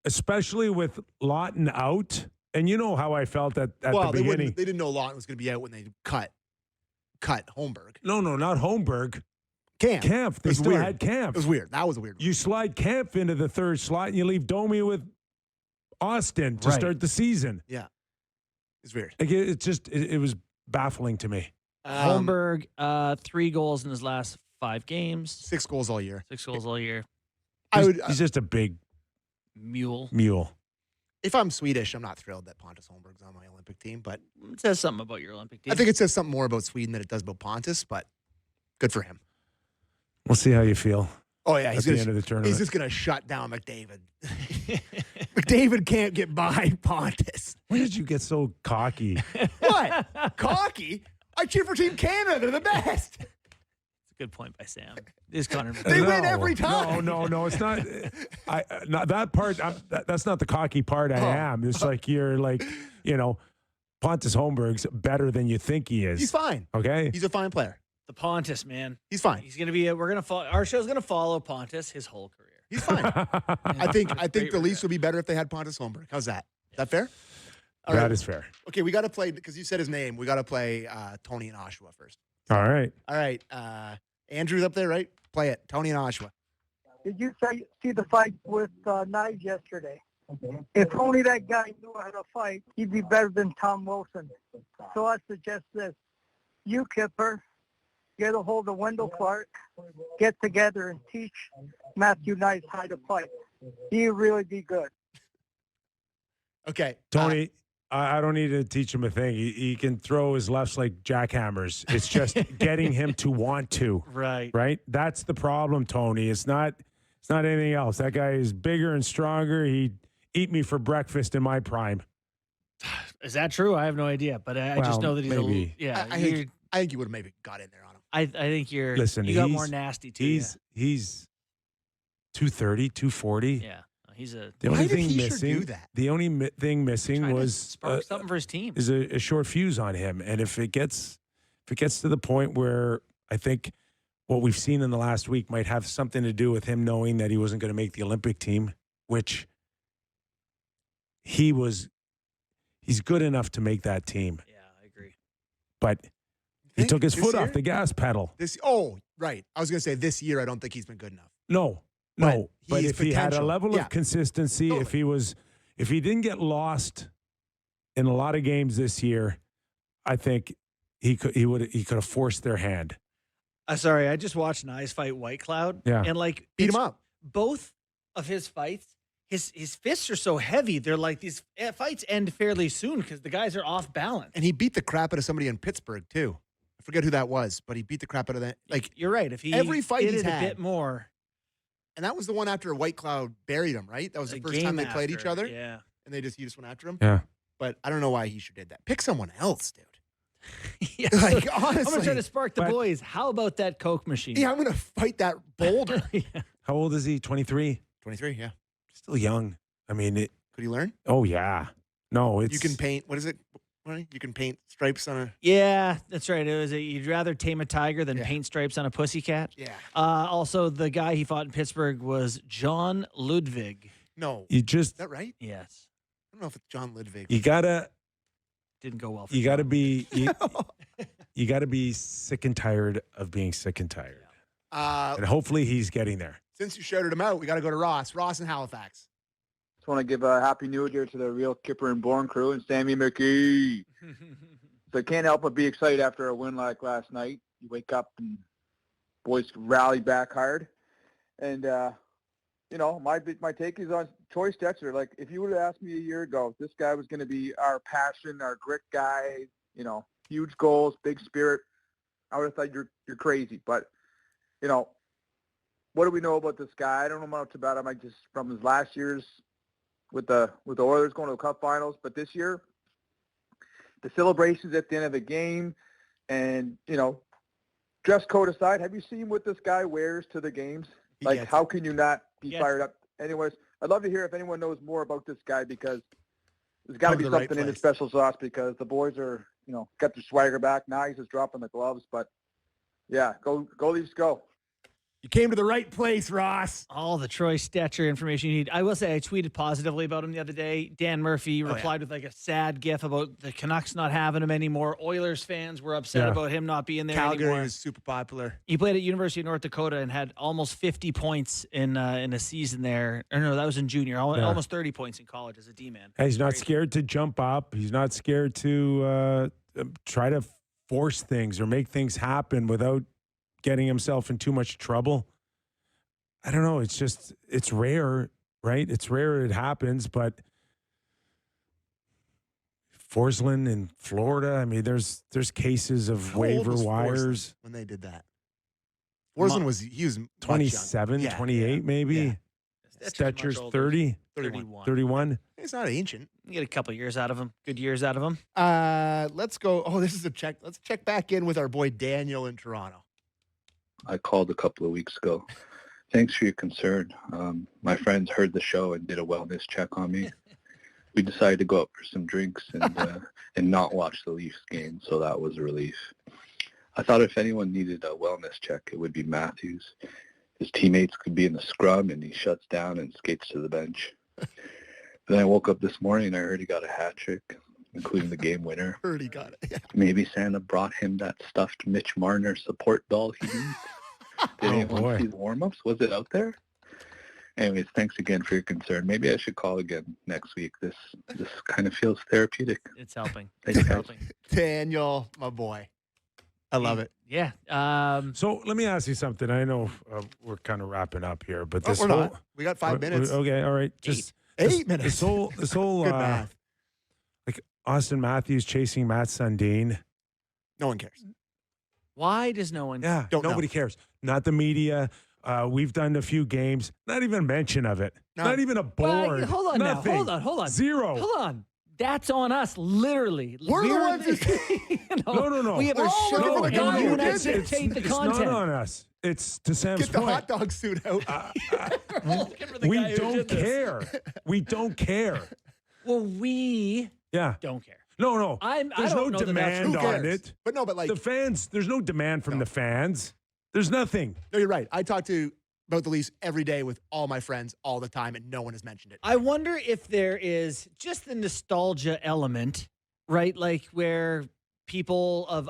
especially with Lawton out, and you know how I felt at the beginning. They didn't know Lawton was going to be out when they cut Holmberg. No, not Holmberg. Camp. They It was still weird. had Camp. It was weird. That was a weird one. You slide Camp into the third slot, and you leave Domi with Austin to Right. start the season. Yeah. It's weird. Like, it was baffling to me. Holmberg, 3 goals in his last 5 games. 6 goals all year. 6 goals all year. He's just a big Mule. mule. If I'm Swedish, I'm not thrilled that Pontus Holmberg's on my Olympic team, but It says something about your Olympic team. I think it says something more about Sweden than it does about Pontus, but good for him. We'll see how you feel Oh, yeah. at the end of the tournament. He's just going to shut down McDavid. McDavid can't get by Pontus. When did you get so cocky? What? Cocky? I cheer for Team Canada. They're the best. It's a good point by Sam. Is Connor. They win every time. No, it's not. Not that part. That's not the cocky part. I am. It's like you're like, Pontus Holmberg's better than you think he is. He's fine. Okay. He's a fine player. The Pontus, man. He's fine. He's going to be, our show's going to follow Pontus his whole career. He's fine. I think Great the Leafs regret. would be better if they had Pontus Holmberg. How's that? Is that fair? All That right. is fair. Okay, we got to play, because you said his name, we got to play Tony and Oshawa first. All right. All right. Andrew's up there, right? Play it. Tony and Oshawa. Did you see the fight with Knives yesterday? If only that guy knew how to fight, he'd be better than Tom Wilson. So I suggest this. You, Kipper, get a hold of Wendell Clark, get together and teach Matthew Knives how to fight. He'd really be good. Okay. Tony, I don't need to teach him a thing. He can throw his lefts like jackhammers. It's just getting him to want to. Right? That's the problem, Tony. It's not anything else. That guy is bigger and stronger. He'd eat me for breakfast in my prime. Is that true? I have no idea, but I just know that he's maybe. I think you would have maybe got in there on him. I think you're. Listen, you got more nasty too. He's 230, 240. Yeah, he's a. The Why only did thing he sure missing, do that? the only thing missing trying to was spark something for his team. is a short fuse on him. And if it gets to the point where I think what we've seen in the last week might have something to do with him knowing that he wasn't going to make the Olympic team, which he's good enough to make that team. Yeah, I agree. But he Think took his this foot year? off the gas pedal. Right. I was going to say this year I don't think he's been good enough. No. But But he's if he had a potential. level Yeah. of consistency, Totally. if he didn't get lost in a lot of games this year, I think he could have forced their hand. Sorry, I just watched Knives fight White Cloud. Yeah. And Beat him up. Both of his fights, his fists are so heavy. They're like these fights end fairly soon because the guys are off balance. And he beat the crap out of somebody in Pittsburgh, too. I forget who that was, but he beat the crap out of that. Like, You're right. If he every fight did he's it a had- bit more, and that was the one after White Cloud buried him, right? That was the first game time they played each after, other. Yeah. And he just went after him. Yeah. But I don't know why he sure did that. Pick someone else, dude. Yeah, Like, so I'm gonna try honestly. to spark the But- boys. How about that Coke machine? Yeah, I'm going to fight that boulder. How old is he? 23? 23, yeah. Still young. I mean, Could he learn? oh, yeah. No, it's. You can paint, what is it? Right? You can paint stripes on a. Yeah, that's right. It was you'd rather tame a tiger than Yeah. paint stripes on a pussycat. Yeah. Also, the guy he fought in Pittsburgh was John Ludwig. No. You Is just that right? Yes. I don't know if it's John Ludwig. you gotta Didn't go well for you gotta John. be you gotta be sick and tired of being sick and tired. And hopefully he's getting there. Since you shouted him out, we got to go to Ross. Ross in Halifax. Just want to give a happy new year to the real Kyper and Bourne crew and Sammy McKee. So I can't help but be excited after a win like last night. You wake up and boys rally back hard. And, my take is on Troy Stetzer. Like, if you would have asked me a year ago, this guy was going to be our passion, our grit guy, huge goals, big spirit, I would have thought you're crazy. But, what do we know about this guy? I don't know much about him. I just from his last year's with the Oilers going to the Cup Finals, but this year, the celebrations at the end of the game, and dress code aside, have you seen what this guy wears to the games? Like, Yes. how can you not be Yes. fired up? Anyways, I'd love to hear if anyone knows more about this guy because there's got to Come be to the right something in his place. special sauce because the boys are, got their swagger back. Now he's just dropping the gloves, but yeah, go Leafs, go. You came to the right place, Ross. All the Troy Stetcher information you need. I will say I tweeted positively about him the other day. Dan Murphy replied with like a sad gif about the Canucks not having him anymore. Oilers fans were upset Yeah. about him not being there Calgary anymore. was super popular. He played at University of North Dakota and had almost 50 points in a season there. Or no, that was in junior. Almost 30 points in college as a D-man. And he's not Crazy. scared to jump up. He's not scared to try to force things or make things happen without getting himself in too much trouble. I don't know. It's rare, right? It's rare it happens, but Forsland in Florida, I mean, there's cases of How old waiver was Forsland wires. when they did that? Forsland was much younger. 27, Yeah, 28 maybe. yeah. Stetcher's much older. 30, 31. 31. It's not ancient. You get a couple of years out of him. Good years out of him. Let's go. Oh, this is a check. Let's check back in with our boy Daniel in Toronto. I called a couple of weeks ago. Thanks for your concern. My friends heard the show and did a wellness check on me. We decided to go out for some drinks and not watch the Leafs game, so that was a relief. I thought if anyone needed a wellness check, it would be Matthews. His teammates could be in the scrum, and he shuts down and skates to the bench. Then I woke up this morning and I heard he got a hat trick, including the game winner. Heard he got it. Yeah. Maybe Santa brought him that stuffed Mitch Marner support doll he needs. Did anyone boy. see the warm-ups? Was it out there? Anyways, thanks again for your concern. Maybe I should call again next week. This kind of feels therapeutic. It's helping. Thanks, It's guys. helping. Daniel, my boy. I love it. Yeah. So let me ask you something. I know we're kind of wrapping up here, but Oh, this we're whole not. We got 5 minutes. Okay, all right. Just 8 minutes. This whole Good math. like Austin Matthews chasing Matt Sundin. No one cares. Why does no one? Yeah, Don't know. nobody cares. Not the media. We've done a few games. Not even a mention of it. No. Not even a Well, board. hold on Nothing. now. Hold on. Zero. Hold on. That's on us, literally. We're the ones who- No. We have We're a all looking show, for the and guy you who and I did it. dictate the It's content. not on us. It's to Sam's Get the point. hot dog suit out. We're all looking for the We guy who don't did this. care. We don't care. Well, we Yeah. don't care. No. I There's don't no know that that's demand Who on cares? it. But no, but like, The fans, there's no demand from No. the fans. There's nothing. no, you're right. I talk about the Leafs every day with all my friends all the time, and no one has mentioned it. I wonder if there is just the nostalgia element, right? Like where people of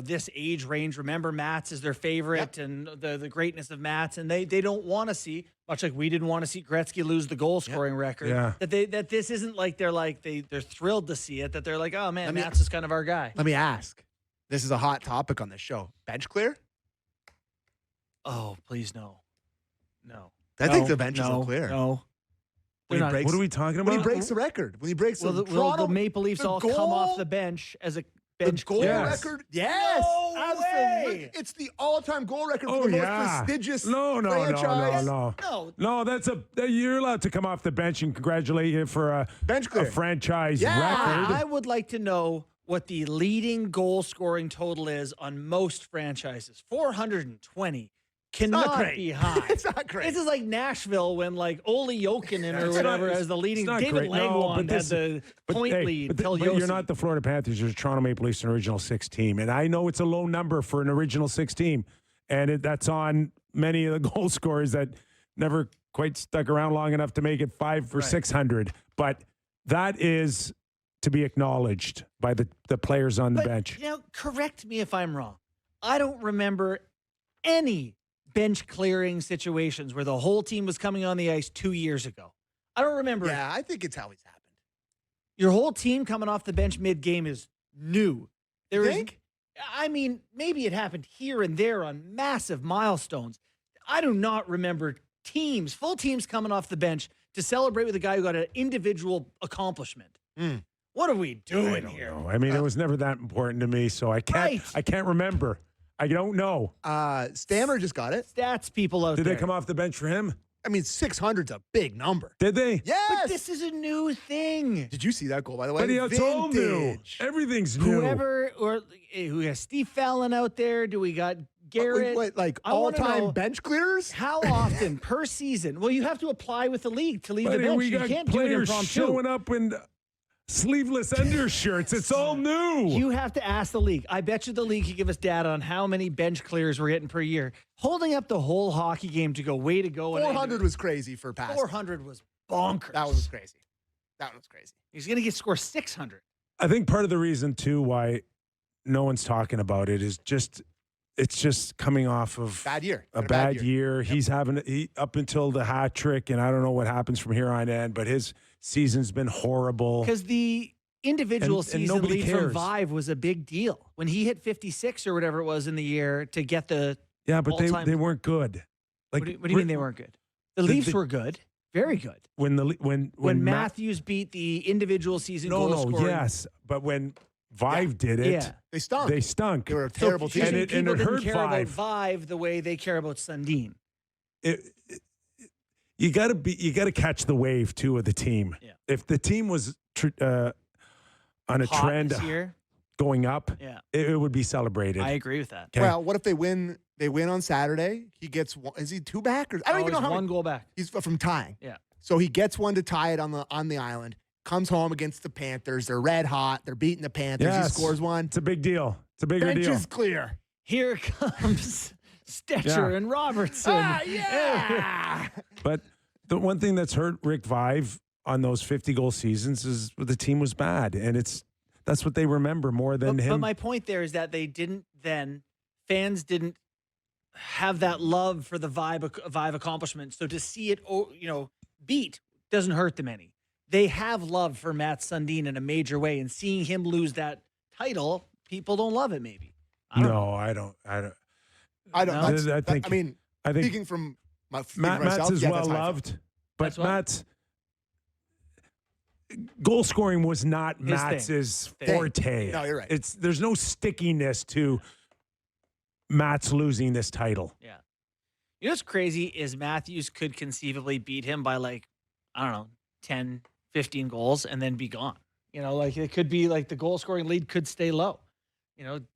this age range remember Mats as their favorite and the greatness of Mats, and they don't want to see, much like we didn't want to see Gretzky lose the goal scoring record. Yeah. That this isn't like they're thrilled to see it. That they're like, oh man, Let me- Mats is kind of our guy. Let me ask. This is a hot topic on this show. Bench clear? Oh please no. I think No, the bench is no, all clear. No. When he They're not- breaks, What are we talking about? when he breaks the record, when he breaks Will the the Toronto Maple Leafs the all come off goal- the bench as a the bench goal clear? Yes. record? Yes, No absolutely. way. It's the all-time goal record Oh, for the yeah. most prestigious No. franchise. No. No, you're allowed to come off the bench and congratulate you for a Bench clear. franchise Yeah. record. I would like to know what the leading goal scoring total is on most franchises. 420 cannot great. be high. It's not great. This is like Nashville when like Ole Jokinen or It's whatever not- as the leading. it's not David great. No, Langwand but this- had the point lead. But Till you're Yossi. not the Florida Panthers. You're the Toronto Maple Leafs, an original 6 team. And I know it's a low number for an original 6 team. And that's on many of the goal scorers that never quite stuck around long enough to make it 5 or 600. But that is to be acknowledged by the players on the But, bench. You know, correct me if I'm wrong. I don't remember any bench clearing situations where the whole team was coming on the ice 2 years ago. I don't remember. Yeah, I think it's always happened. Your whole team coming off the bench mid-game is new. There You is, think? I mean, maybe it happened here and there on massive milestones. I do not remember full teams coming off the bench to celebrate with a guy who got an individual accomplishment. Mm. What are we I doing don't here? know. I mean, it was never that important to me, so I can't. Right. I can't remember. I don't know. Stammer just got it. Stats people out Did there. they come off the bench for him? I mean, 600's a big number. Did they? Yes. But this is a new thing. Did you see that goal, by the way? But it's all new. Vintage. Everything's new. Whoever, or who has Steve Fallon out there? Do we got Garrett? Wait, like I wanna know all-time bench clearers? How often per season? Well, you have to apply with the league to leave the Buddy, bench. we You got can't do it players impromptu. showing up in sleeveless undershirts. It's all new. You have to ask the league. I bet you the league could give us data on how many bench clears we're getting per year. Holding up the whole hockey game to go, way to go. 400 was crazy for passing. 400 was bonkers. That one was crazy. That one was crazy. He's going to get score 600. I think part of the reason too why no one's talking about it is it's just coming off of Bad year. a bad year. He's having up until the hat trick, and I don't know what happens from here on in, but his season's been horrible. Because the individual And season nobody lead from cares. Vive was a big deal. When he hit 56 or whatever it was in the year to get the Yeah, but all-time- they weren't good. Like, what do you mean they weren't good? The Leafs were good. Very good. when Matthews beat the individual season goal scoring. yes, but when Vive did it, Yeah. They stunk. they stunk. They were a terrible So team. And it people didn't hurt care Vive. about Vive the way they care about Sundin. You got to catch the wave too of the team. Yeah. If the team was on a Hot trend this year. going up, Yeah. it would be celebrated. I agree with that. Okay. Well, what if they win? They win on Saturday. He gets one. Is he 2 back? Or I don't even know he's how one many. goal back. He's from tying. Yeah. So he gets one to tie it on the island. Comes home against the Panthers. They're red hot. They're beating the Panthers. Yes. He scores one. It's a big deal. It's a bigger Bench deal. is clear. Here comes Stetcher Yeah. and Robertson. Yeah. But the one thing that's hurt Rick Vive on those 50-goal seasons is the team was bad, and that's what they remember more than him. But my point there is that fans didn't have that love for the Vive accomplishment. So to see it, beat doesn't hurt them any. They have love for Matt Sundin in a major way, and seeing him lose that title, people don't love it. Maybe. I don't know. I don't. I don't. No? That's- I think- I mean, I think speaking from Matt's myself, is yeah, well that's how I feel. loved, but That's what? Matt's goal scoring was not His thing. Matt's Thing. forte. No, you're right. There's no stickiness to Matt's losing this title. Yeah. You know what's crazy is Matthews could conceivably beat him by 10, 15 goals and then be gone. It could be like the goal scoring lead could stay low.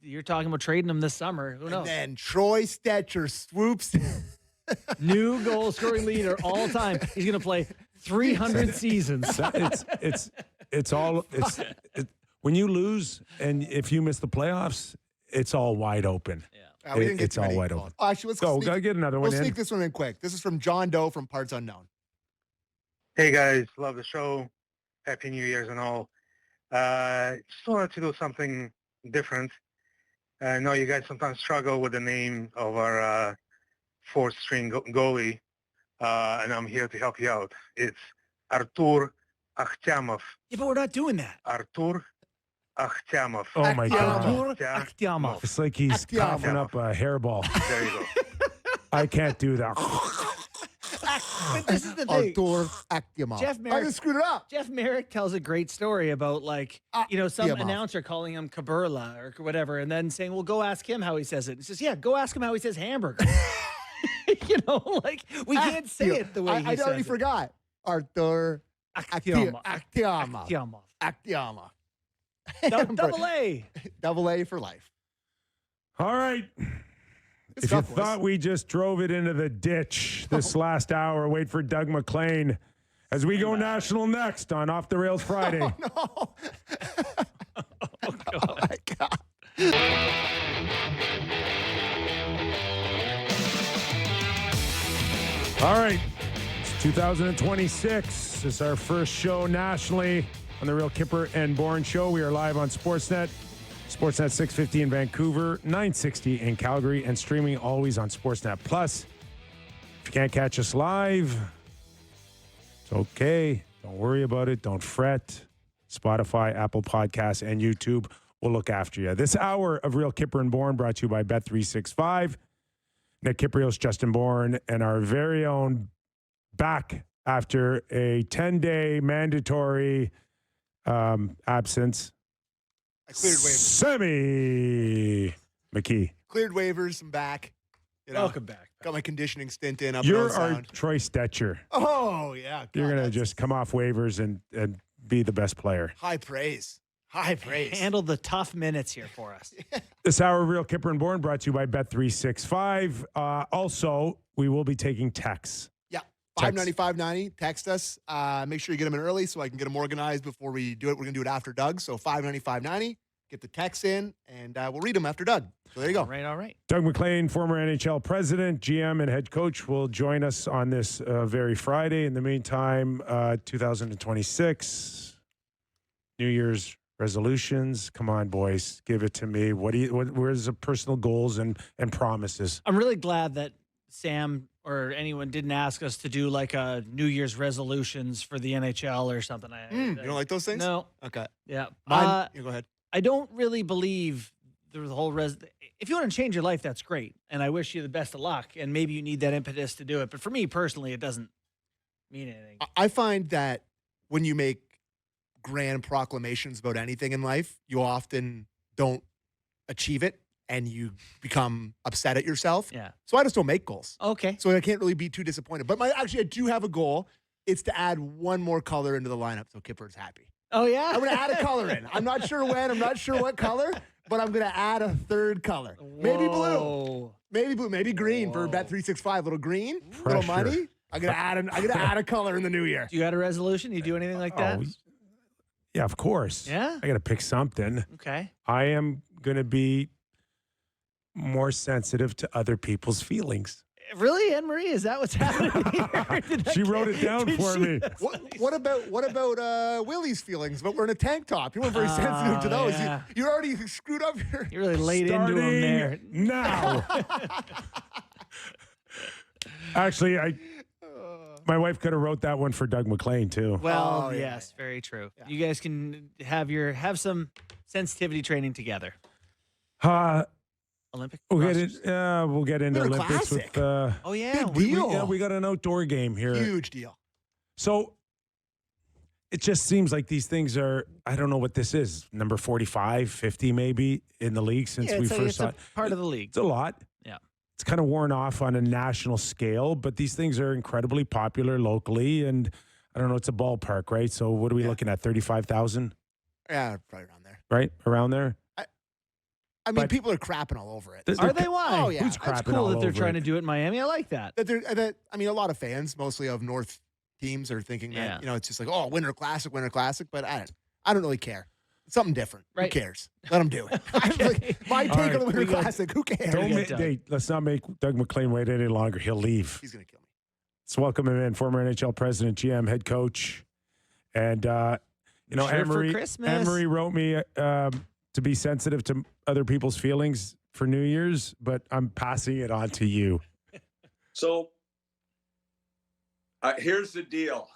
You're talking about trading him this summer. Who knows? And then Troy Stetcher swoops. New goal scoring leader all time. He's going to play 300 seasons. When you lose and if you miss the playoffs, it's all wide open. Yeah. We didn't get It's too all many wide calls. open. Oh, actually, let's Go, sneak, gotta get another one we'll in. sneak this one in quick. This is from John Doe from Parts Unknown. Hey guys, love the show. Happy New Year's and all. Just wanted to do something different. I know you guys sometimes struggle with the name of our fourth string goalie, and I'm here to help you out. It's Artur Akhtyamov. Yeah, but we're not doing that. Artur Akhtyamov. Oh my God. Artur Akhtyamov. It's like he's Akhtyamov. coughing up a hairball. There you go. I can't do that. But this is the thing. Artur Akhtyamov. Jeff I Merrick- just screwed it up. Jeff Merrick tells a great story about some Akhtyamov. announcer calling him Kaburla or whatever, and then saying, "Well, go ask him how he says it." He says, "Yeah, go ask him how he says hamburger." We can't say it the way he I says already it. forgot. Artur Akhtyamov. Akhtyamov. Akhtyamov. Akhtyamov. Double A. Double A for life. All right. Good If you stuff, boys. thought we just drove it into the ditch this last hour, wait for Doug MacLean as we go national next on Off the Rails Friday. Oh, no. Oh, my God. All right. It's 2026. This is our first show nationally on the Real Kyper and Bourne Show. We are live on SportsNet. SportsNet 650 in Vancouver, 960 in Calgary, and streaming always on SportsNet Plus. If you can't catch us live, it's okay. Don't worry about it. Don't fret. Spotify, Apple Podcasts, and YouTube will look after you. This hour of Real Kyper and Bourne brought to you by Bet365. Nick Kypreos, Justin Bourne, and our very own back after a 10-day mandatory absence. I cleared waivers. Sammy McKee. Cleared waivers. I'm back. You know, Welcome back. got my conditioning stint in. Up You're and our sound. Troy Stetcher. Oh, yeah. God, You're going to that's just come off waivers and be the best player. high praise. High praise. Handle the tough minutes here for us. This hour of Real Kyper and Bourne brought to you by Bet365. Also, we will be taking texts. Yeah. Text. 595.90. Text us. Make sure you get them in early so I can get them organized before we do it. We're going to do it after Doug. So 595.90. Get the texts in, and we'll read them after Doug. So there you go. All right. Doug MacLean, former NHL president, GM, and head coach, will join us on this very Friday. In the meantime, 2026, New Year's resolutions. Come on, boys, give it to me. Where's the personal goals and promises? I'm really glad that Sam or anyone didn't ask us to do like a New Year's resolutions for the NHL or something. You don't like those things? No. Okay. Yeah. You go ahead. I don't really believe the whole if you want to change your life, that's great. And I wish you the best of luck. And maybe you need that impetus to do it. But for me personally, it doesn't mean anything. I find that when you make grand proclamations about anything in life, you often don't achieve it and you become upset at yourself. Yeah. So I just don't make goals. Okay. So I can't really be too disappointed. But I do have a goal. It's to add one more color into the lineup so Kipper's happy. Oh, yeah? I'm going to add a color in. I'm not sure when. I'm not sure what color, but I'm going to add a third color. Maybe blue. Whoa. Maybe blue. Maybe green for Bet365. Little green, little money. I'm going to add a color in the new year. Do you got a resolution? You do anything like that? Yeah, of course. Yeah? I got to pick something. Okay. I am going to be more sensitive to other people's feelings. Really, Anne-Marie? Is that what's happening here? She wrote it down for me. What about Willie's feelings? But we're in a tank top. You weren't very sensitive to those. Yeah. You already screwed up your. You really laid into him there. Now. Actually, my wife could have wrote that one for Doug MacLean too. Well, Oh, yeah. yes, very true. Yeah. You guys can have some sensitivity training together. Olympic. We'll get into Winter Olympics Classic. with. Oh yeah. Big deal. We got an outdoor game here. Huge deal. So it just seems like these things are, I don't know what this is, number 45, 50 maybe in the league since we first saw it. Part of the league. It's a lot. Yeah. It's kind of worn off on a national scale, but these things are incredibly popular locally. And I don't know, it's a ballpark, right? So what are we looking at? 35,000? Yeah, probably around there. Right? Around there? I mean, people are crapping all over it. Are they? Why? Oh, yeah. Who's That's crapping cool all that they're over trying it? to do it in Miami. I like that. I mean, a lot of fans, mostly of North teams, are thinking that it's just like, oh, Winter Classic. But I don't really care. It's something different. Right. Who cares? Let them do it. My take on the Winter Classic. Who cares? Let's not make Doug MacLean wait any longer. He'll leave. He's gonna kill me. Let's welcome him in, former NHL president, GM, head coach, and Sure Anne-Marie. for Christmas. Anne-Marie wrote me to be sensitive to other people's feelings for New Year's, but I'm passing it on to you. So here's the deal,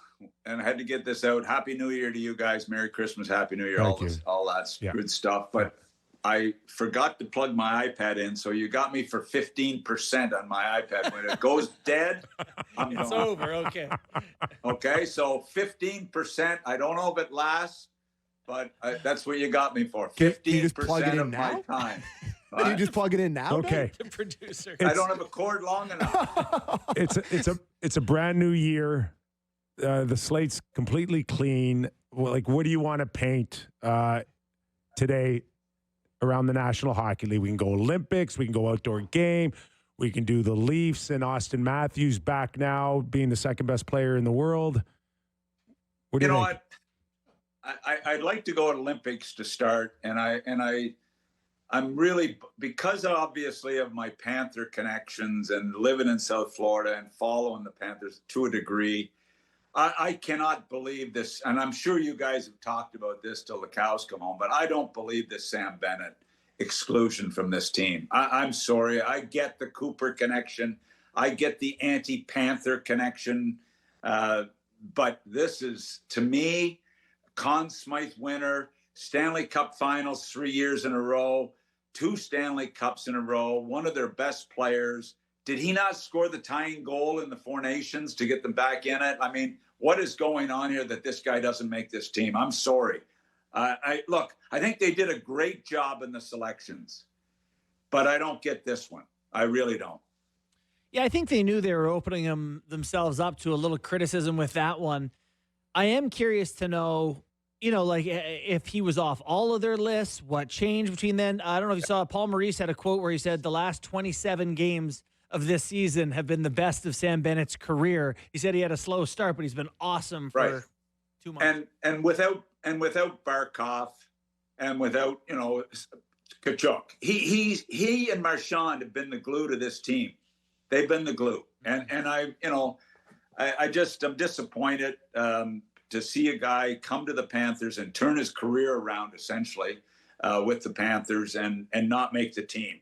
and I had to get this out. Happy New Year to you guys. Merry Christmas, Happy New Year, all that's good stuff. But I forgot to plug my iPad in, so you got me for 15% on my iPad. When it goes dead, I'm It's gone. over. Okay. Okay, so 15%. I don't know if it lasts, but that's what you got me for. Can you just plug it 15% in of now? my time. Can you just plug it in now? Okay. The producer. I don't have a cord long enough. It's a brand new year. The slate's completely clean. Like, what do you want to paint today around the National Hockey League? We can go Olympics. We can go outdoor game. We can do the Leafs and Austin Matthews back now, being the second best player in the world. What do you think? I'd like to go to Olympics to start, and I'm really, because obviously of my Panther connections and living in South Florida and following the Panthers to a degree, I cannot believe this, and I'm sure you guys have talked about this till the cows come home, but I don't believe this Sam Bennett exclusion from this team. I'm sorry. I get the Cooper connection. I get the anti-Panther connection. But this is, to me, Conn Smythe winner, Stanley Cup finals 3 years in a row, 2 Stanley Cups in a row, one of their best players. Did he not score the tying goal in the Four Nations to get them back in it? I mean, what is going on here that this guy doesn't make this team? I'm sorry. I think they did a great job in the selections, but I don't get this one. I really don't. Yeah, I think they knew they were opening themselves up to a little criticism with that one. I am curious to know, like if he was off all of their lists, what changed between then. I don't know if you saw, Paul Maurice had a quote where he said the last 27 games of this season have been the best of Sam Bennett's career. He said he had a slow start, but he's been awesome for 2 months. And without Barkov and without, Kachuk, he and Marchand have been the glue to this team. They've been the glue. And I'm disappointed to see a guy come to the Panthers and turn his career around essentially with the Panthers and not make the team.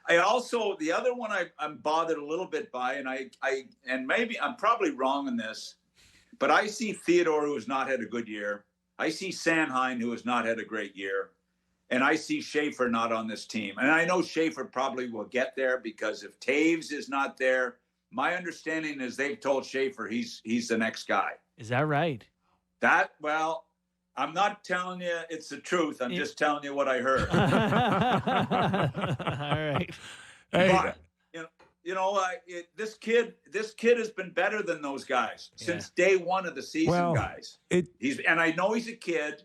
The other one I'm bothered a little bit by, and maybe I'm probably wrong in this, but I see Theodore, who has not had a good year. I see Sanheim, who has not had a great year. And I see Schaefer not on this team. And I know Schaefer probably will get there because if Taves is not there, my understanding is they've told Schaefer he's the next guy. Is that right? I'm not telling you it's the truth. I'm just telling you what I heard. All right. But, this kid has been better than those guys since day one of the season, guys. And I know he's a kid.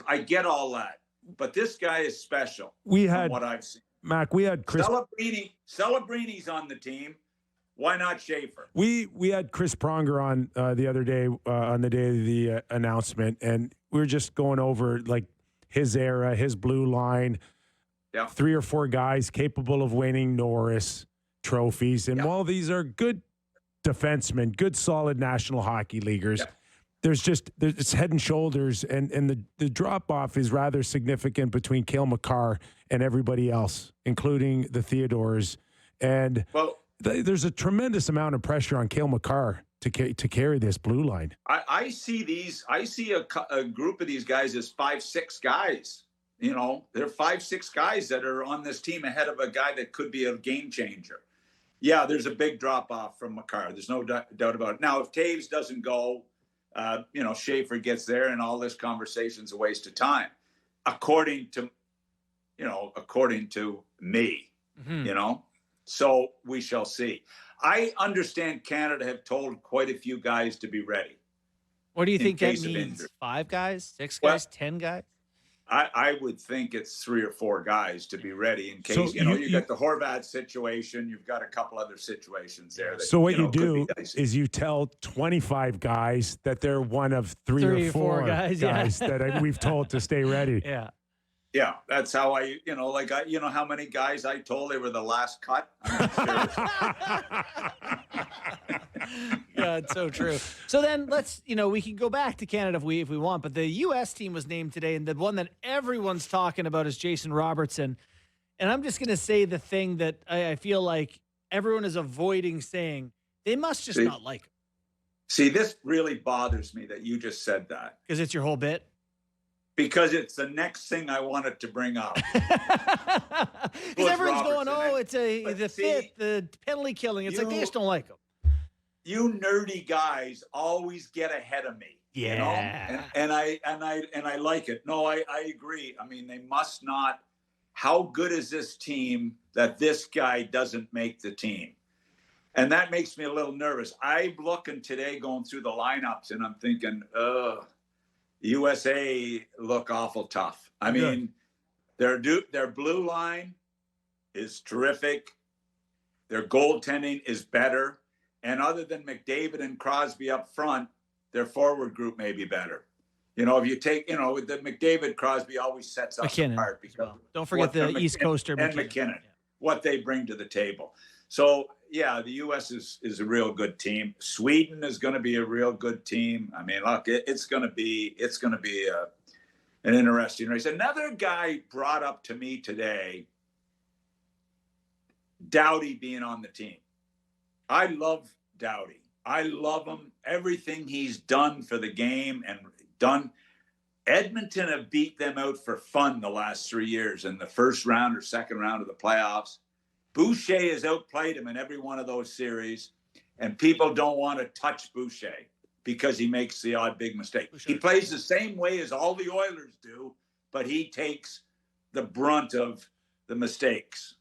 I get all that. But this guy is special. From what I've seen. Mac, we had Chris Celebrini on the team. Why not Schaefer? We had Chris Pronger on the other day on the day of the announcement, and we were just going over like his era, his blue line. Yeah. 3 or 4 guys capable of winning Norris trophies, and while these are good defensemen, good solid National Hockey Leaguers. Yeah. It's head and shoulders, and the drop-off is rather significant between Cale Makar and everybody else, including the Theodores. And there's a tremendous amount of pressure on Cale Makar to carry this blue line. I see a group of these guys as 5-6 guys. They're 5-6 guys that are on this team ahead of a guy that could be a game changer. Yeah, there's a big drop-off from Makar. There's no doubt about it. Now, if Taves doesn't go, Schaefer gets there, and all this conversation's a waste of time, according to me. Mm-hmm. So we shall see. I understand Canada have told quite a few guys to be ready. What do you think that means? 5 guys, 6 guys, 10 guys? I would think it's 3 or 4 guys to be ready in case, you got the Horvat situation. You've got a couple other situations there. That, so what you do is you tell 25 guys that they're one of 3 or 4 guys that we've told to stay ready. Yeah. Yeah, that's how how many guys I told they were the last cut? Yeah, it's so true. So then let's, we can go back to Canada if we want, but the U.S. team was named today, and the one that everyone's talking about is Jason Robertson. And I'm just going to say the thing that I feel like everyone is avoiding saying. They must just not like him. See, this really bothers me that you just said that. Because it's your whole bit? Because it's the next thing I wanted to bring up. Because everyone's going, it's the penalty killing. It's like they just don't like him. You nerdy guys always get ahead of me. Yeah. And I like it. No, I agree. I mean, they must not. How good is this team that this guy doesn't make the team? And that makes me a little nervous. I'm looking today going through the lineups, and I'm thinking, USA look awful tough. I mean, their blue line is terrific. Their goaltending is better. And other than McDavid and Crosby up front, their forward group may be better. You know, if you take, you know, with the McDavid, Crosby always sets us McKinnon apart because well. Don't forget the East Coaster and McKinnon, what they bring to the table. So yeah, the U.S. is a real good team. Sweden is going to be a real good team. I mean, look, it's going to be an interesting race. Another guy brought up to me today, Doughty being on the team. I love Doughty. I love him. Everything he's done for the game and done. Edmonton have beat them out for fun the last 3 years in the first round or second round of the playoffs. Boucher has outplayed him in every one of those series, and people don't want to touch Boucher because he makes the odd big mistake. He plays the same way as all the Oilers do, but he takes the brunt of the mistakes.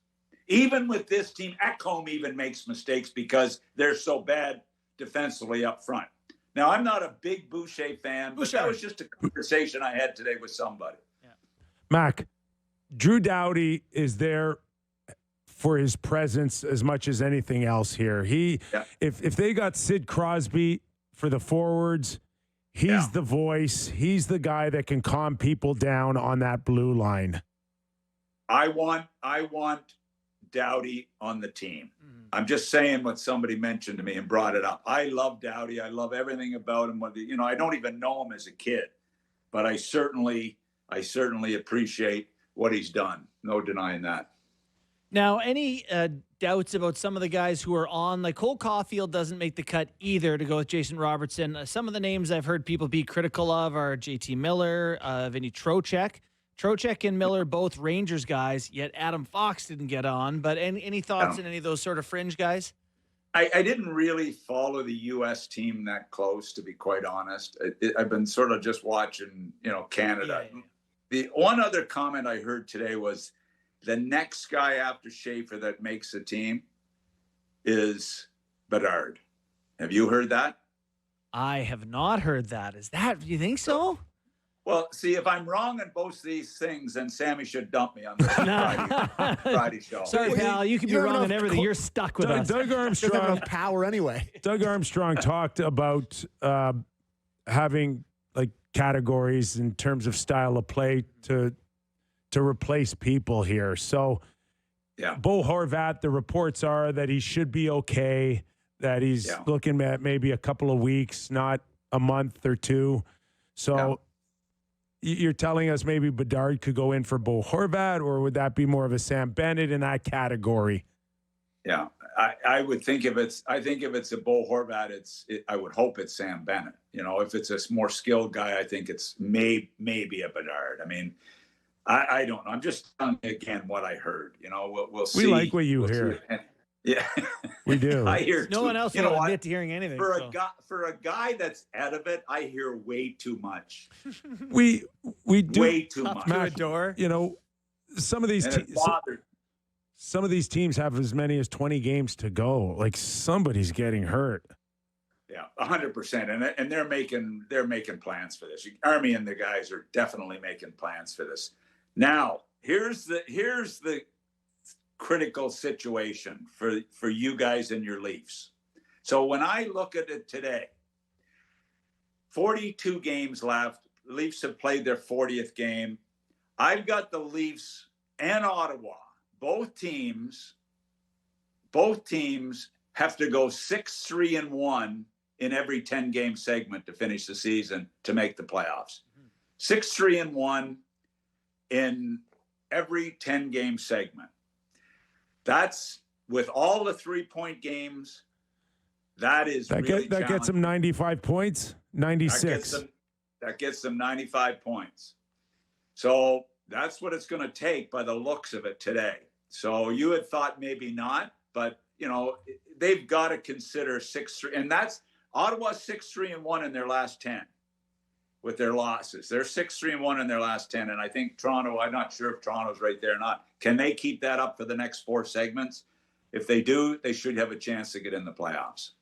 Even with this team, Ekholm even makes mistakes because they're so bad defensively up front. Now, I'm not a big Boucher fan, but that was just a conversation I had today with somebody. Yeah. Mac, Drew Doughty is there for his presence as much as anything else here. If they got Sid Crosby for the forwards, he's the voice. He's the guy that can calm people down on that blue line. I want Doughty on the team. I'm just saying what somebody mentioned to me and brought it up. I love Doughty. I love everything about him. You know, I don't even know him as a kid, but I certainly appreciate what he's done. No denying that. Now, any doubts about some of the guys who are on? Like Cole Caulfield doesn't make the cut either to go with Jason Robertson. Some of the names I've heard people be critical of are JT Miller, Vinny Trocheck. Trocheck and Miller, both Rangers guys, yet Adam Fox didn't get on. But any thoughts on any of those sort of fringe guys? I didn't really follow the U.S. team that close, to be quite honest. I've been sort of just watching, you know, Canada. Yeah. The one other comment I heard today was the next guy after Schaefer that makes the team is Bedard. Have you heard that? I have not heard that. Do you think so? Well, see, if I'm wrong on both these things, then Sammy should dump me on the Friday show. Sorry, pal. You can be wrong on everything. You're stuck with us. Doug Armstrong doesn't have enough power anyway. Doug Armstrong talked about having like categories in terms of style of play to replace people here. So, Bo Horvat, the reports are that he should be okay, that he's looking at maybe a couple of weeks, not a month or two. So you're telling us maybe Bedard could go in for Bo Horvat, or would that be more of a Sam Bennett in that category? Yeah, I would think if it's a Bo Horvat, I would hope it's Sam Bennett. You know, if it's a more skilled guy, I think it's maybe a Bedard. I mean, I don't know. I'm just telling you again what I heard. You know, we'll see. We like what you hear. Yeah, we do. I hear no one else will admit to hearing anything. For a guy that's out of it, I hear way too much. We do way too much. To adore. You know, some of these teams have as many as 20 games to go. Like somebody's getting hurt. Yeah, 100%, and they're making plans for this. Army and the guys are definitely making plans for this. Now, here's the critical situation for you guys and your Leafs. So when I look at it today, 42 games left. Leafs have played their 40th game. I've got the Leafs and Ottawa. Both teams have to go 6-3-1 in every 10-game segment to finish the season to make the playoffs. 6-3-1 in every 10-game segment. That's with all the 3-point games. That gets them 95 points, 96. That gets them 95 points. So that's what it's going to take by the looks of it today. So you had thought maybe not, but you know they've got to consider 6-3, and that's Ottawa 6-3-1 in their last 10 with their losses. They're 6-3-1 in their last 10, and I think Toronto. I'm not sure if Toronto's right there or not. Can they keep that up for the next 4 segments? If they do, they should have a chance to get in the playoffs.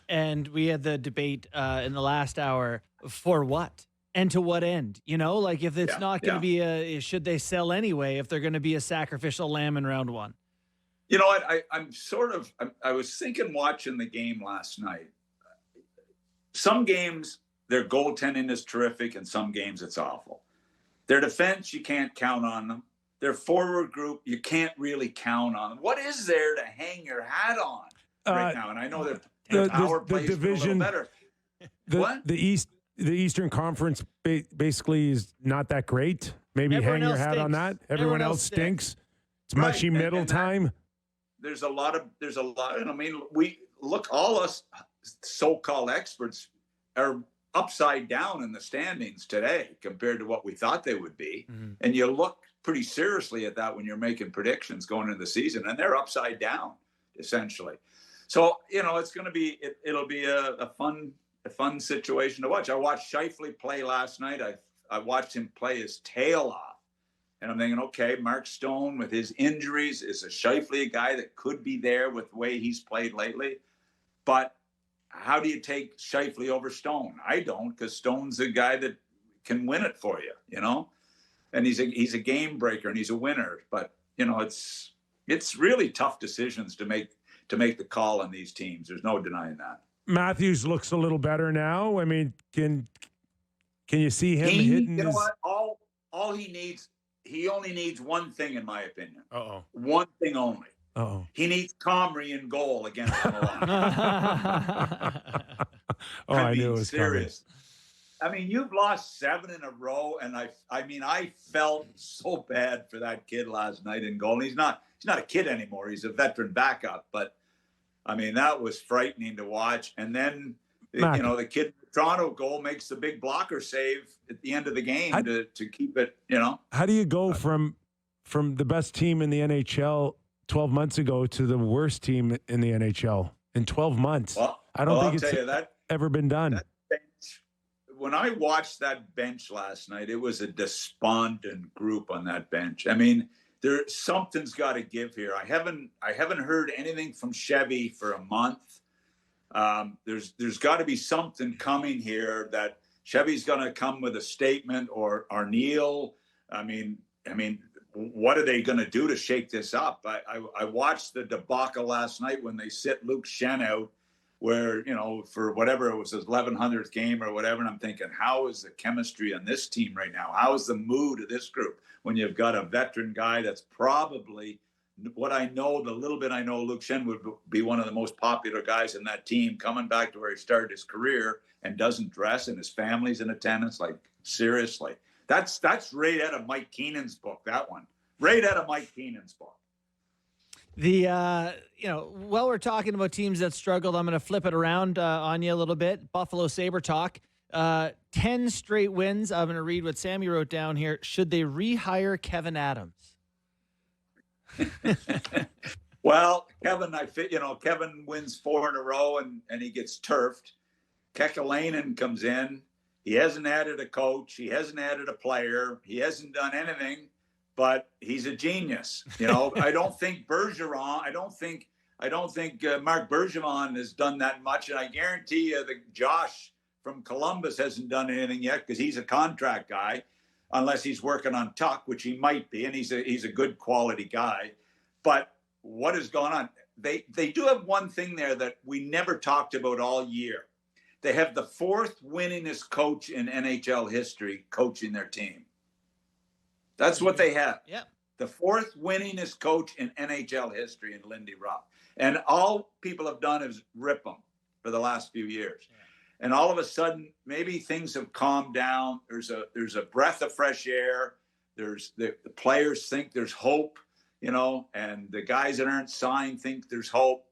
And we had the debate in the last hour for what and to what end? You know, like if it's not going to be should they sell anyway if they're going to be a sacrificial lamb in round 1? You know what? I was thinking watching the game last night. Some games, their goaltending is terrific, and some games it's awful. Their defense, you can't count on them. Their forward group, you can't really count on them. What is there to hang your hat on right now? And I know that the power plays division a little better. The Eastern Conference basically is not that great. Maybe Everyone hang your else hat on stinks. that. Everyone else stinks. It's mushy middle time. There's a lot. And I mean, we look, all us so-called experts are upside down in the standings today compared to what we thought they would be. Mm-hmm. And you look pretty seriously at that when you're making predictions going into the season, and they're upside down essentially. So, it's going to be, it'll be a fun situation to watch. I watched Scheifele play last night. I watched him play his tail off. And I'm thinking, okay, Mark Stone with his injuries, is a Scheifele a guy that could be there with the way he's played lately? But how do you take Scheifele over Stone? I don't, because Stone's a guy that can win it for you, And he's a game breaker and he's a winner. But it's really tough decisions to make the call on these teams. There's no denying that. Matthews looks a little better now. I mean, can you see him hitting? You know what? All he only needs one thing, in my opinion. Uh-oh. One thing only. Uh-oh. He needs Comrie in goal against Milan. I knew it was serious. Coming. I mean, you've lost 7 in a row, and I felt so bad for that kid last night in goal. And he's not a kid anymore. He's a veteran backup, but I mean, that was frightening to watch. And then the kid in the Toronto goal makes the big blocker save at the end of the game to keep it, How do you go from the best team in the NHL 12 months ago to the worst team in the NHL in 12 months? Well, I don't think it's ever been done. When I watched that bench last night, it was a despondent group on that bench. I mean, something's got to give here. I haven't heard anything from Chevy for a month. There's got to be something coming here that Chevy's going to come with a statement, or Neil. I mean, what are they going to do to shake this up? I watched the debacle last night when they sit Luke Schenn out, where, for whatever, it was his 1100th game or whatever. And I'm thinking, how is the chemistry on this team right now? How is the mood of this group when you've got a veteran guy that's probably, the little bit I know, Luke Schenn would be one of the most popular guys in that team, coming back to where he started his career and doesn't dress, and his family's in attendance. Like, seriously. That's right out of Mike Keenan's book, that one. Right out of Mike Keenan's book. While we're talking about teams that struggled, I'm going to flip it around on you a little bit. Buffalo Sabre talk. 10 straight wins. I'm going to read what Sammy wrote down here. Should they rehire Kevin Adams? Well, Kevin wins 4 in a row and he gets turfed. Kekalainen comes in. He hasn't added a coach. He hasn't added a player. He hasn't done anything. But he's a genius. I don't think Bergeron. I don't think Mark Bergevin has done that much. And I guarantee you that Josh from Columbus hasn't done anything yet, because he's a contract guy, unless he's working on Tuck, which he might be, and he's a good quality guy. But what has gone on? They do have one thing there that we never talked about all year. They have the 4th winningest coach in NHL history coaching their team. That's what they have. Yep. The 4th winningest coach in NHL history in Lindy Ruff. And all people have done is rip him for the last few years. Yeah. And all of a sudden, maybe things have calmed down. There's a breath of fresh air. There's the players think there's hope, and the guys that aren't signed think there's hope.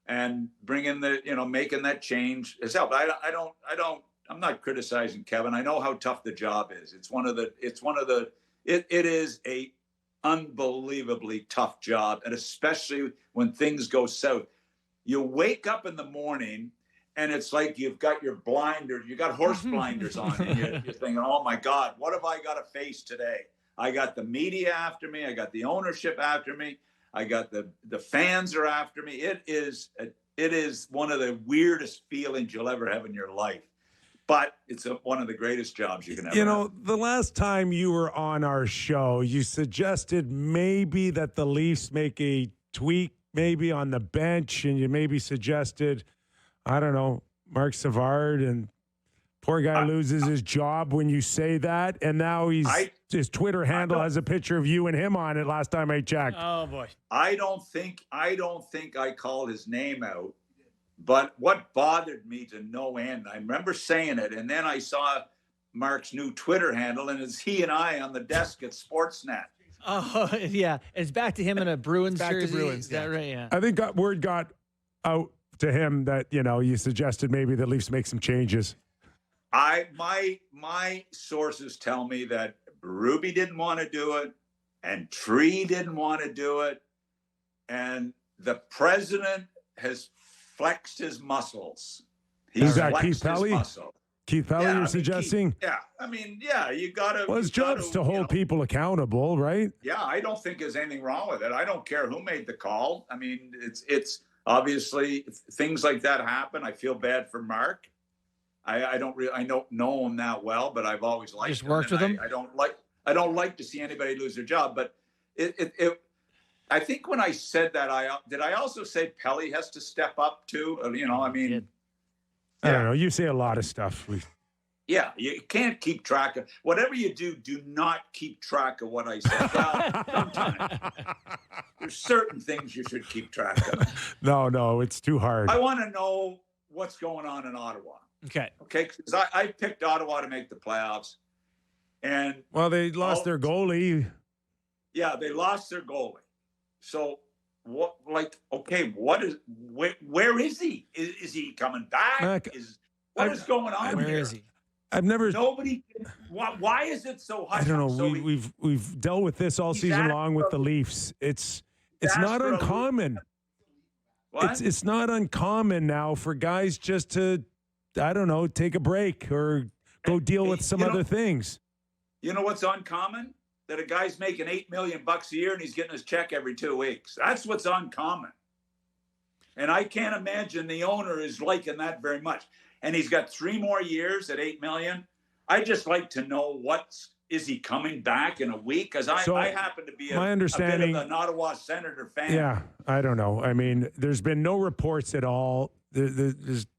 And bringing making that change has helped. I'm not criticizing Kevin. I know how tough the job is. It is a unbelievably tough job, and especially when things go south. You wake up in the morning and it's like you've got your blinders, you got horse blinders on, and you're thinking, oh my God, what have I got to face today? I got the media after me. I got the ownership after me. I got the fans are after me. It is one of the weirdest feelings you'll ever have in your life. But it's one of the greatest jobs you can ever have. The last time you were on our show, you suggested maybe that the Leafs make a tweak maybe on the bench, and you maybe suggested, I don't know, Mark Savard, and poor guy loses his job when you say that, and now his Twitter handle has a picture of you and him on it last time I checked. Oh boy. I don't think I called his name out, but what bothered me to no end, I remember saying it, and then I saw Mark's new Twitter handle, and it's he and I on the desk at Sportsnet. Oh yeah, it's back to him in a Bruins jersey. To Bruins, Is that right? Yeah. I think word got out to him that, you suggested maybe the Leafs make some changes. My sources tell me that Ruby didn't want to do it, and Tree didn't want to do it, and the president has flexed his muscles. Is that Keith Pelly? Keith Pelly, you're suggesting? You got to. Well, his job's to hold people accountable, right? Yeah, I don't think there's anything wrong with it. I don't care who made the call. I mean, it's obviously things like that happen. I feel bad for Mark. I don't know him that well, but I've always liked him. Just worked with him. I don't like to see anybody lose their job, but I think when I said that, I also say Pelly has to step up too? I don't know. You say a lot of stuff. Yeah, you can't keep track of whatever you do. Do not keep track of what I said. Well, sometimes there's certain things you should keep track of. No, it's too hard. I want to know what's going on in Ottawa. Okay. Because I picked Ottawa to make the playoffs, and they lost their goalie. Yeah, they lost their goalie. So what? What is? Where is he? Is he coming back? What is going on? Where is he? I've never. Nobody. Why is it so hard? I don't know. We've dealt with this all season long with the Leafs. It's not uncommon. What? It's not uncommon now for guys just to, I don't know, take a break or go deal with some other things. You know what's uncommon? That a guy's making $8 million a year and he's getting his check every 2 weeks. That's what's uncommon. And I can't imagine the owner is liking that very much. And he's got 3 more years at $8 million. I just like to know is he coming back in a week? Because I happen to be a bit of an Ottawa Senator fan. Yeah, I don't know. I mean, there's been no reports at all. There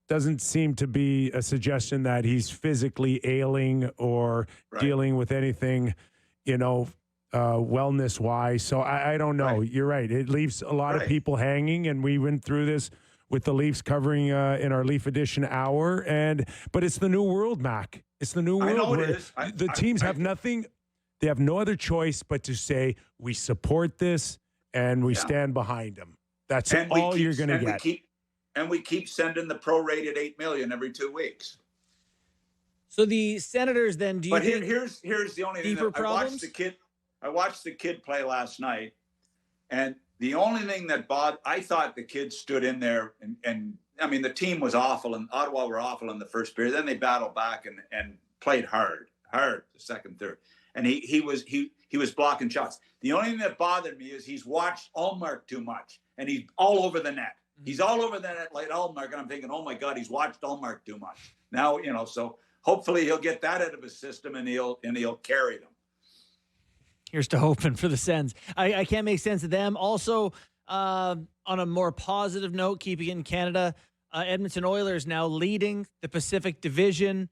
doesn't seem to be a suggestion that he's physically ailing or dealing with anything, wellness-wise. So I don't know. Right. You're right. It leaves a lot of people hanging, and we went through this with the Leafs covering in our Leaf Edition hour. But it's the new world, Mac. It's the new world. I know where it is. The teams have nothing. They have no other choice but to say, we support this and we stand behind them. That's all you're going to get. We keep sending the prorated $8 million every 2 weeks. So the Senators then, do you think here's the only thing that I watched the kid play last night, and the only thing that I thought the kid stood in there and I mean, the team was awful, and Ottawa were awful in the first period. Then they battled back and played hard the second, third. And he was blocking shots. The only thing that bothered me is he's watched Ullmark too much, and he's all over the net. He's all over the net like Ullmark, and I'm thinking, oh my God, he's watched Ullmark too much. Now, so hopefully he'll get that out of his system and he'll carry them. Here's to hoping for the Sens. I can't make sense of them. Also, on a more positive note, keeping it in Canada, Edmonton Oilers now leading the Pacific Division.